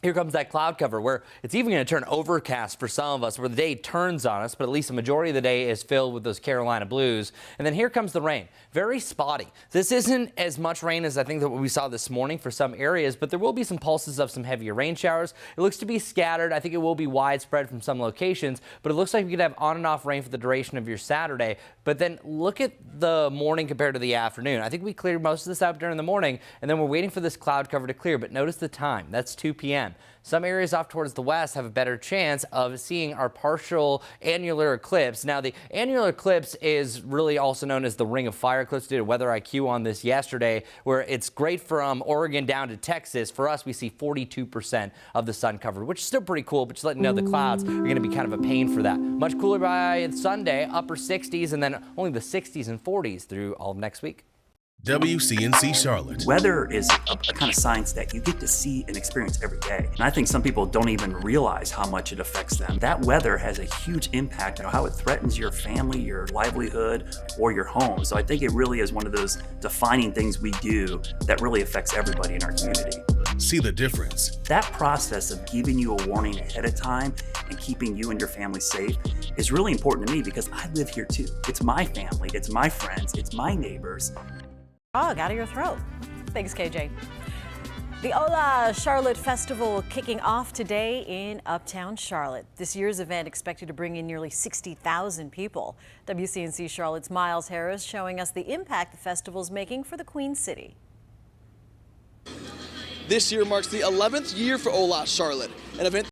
Speaker 15: here comes that cloud cover where it's even going to turn overcast for some of us, where the day turns on us, but at least the majority of the day is filled with those Carolina blues. And then here comes the rain. Very spotty. This isn't as much rain as I think that we saw this morning for some areas, but there will be some pulses of some heavier rain showers. It looks to be scattered. I think it will be widespread from some locations, but it looks like you could have on and off rain for the duration of your Saturday. But then look at the morning compared to the afternoon. I think we cleared most of this out during the morning, and then we're waiting for this cloud cover to clear. But notice the time. That's 2 p.m. Some areas off towards the west have a better chance of seeing our partial annular eclipse. Now, the annular eclipse is really also known as the Ring of Fire eclipse. Did a weather IQ on this yesterday, where it's great from Oregon down to Texas. For us, we see 42% of the sun covered, which is still pretty cool, but just letting you know the clouds are going to be kind of a pain for that. Much cooler by Sunday, upper 60s, and then only the 60s and 40s through all of next week.
Speaker 23: WCNC Charlotte.
Speaker 5: Weather is a kind of science that you get to see and experience every day. And I think some people don't even realize how much it affects them. That weather has a huge impact on how it threatens your family, your livelihood, or your home. So I think it really is one of those defining things we do that really affects everybody in our community.
Speaker 23: See the difference.
Speaker 5: That process of giving you a warning ahead of time and keeping you and your family safe is really important to me because I live here too. It's my family, it's my friends, it's my neighbors.
Speaker 14: Frog out of your throat. Thanks, KJ. The Ola Charlotte Festival kicking off today in Uptown Charlotte. This year's event expected to bring in nearly 60,000 people. WCNC Charlotte's Miles Harris showing us the impact the festival is making for the Queen City.
Speaker 10: This year marks the 11th year for Ola Charlotte, an event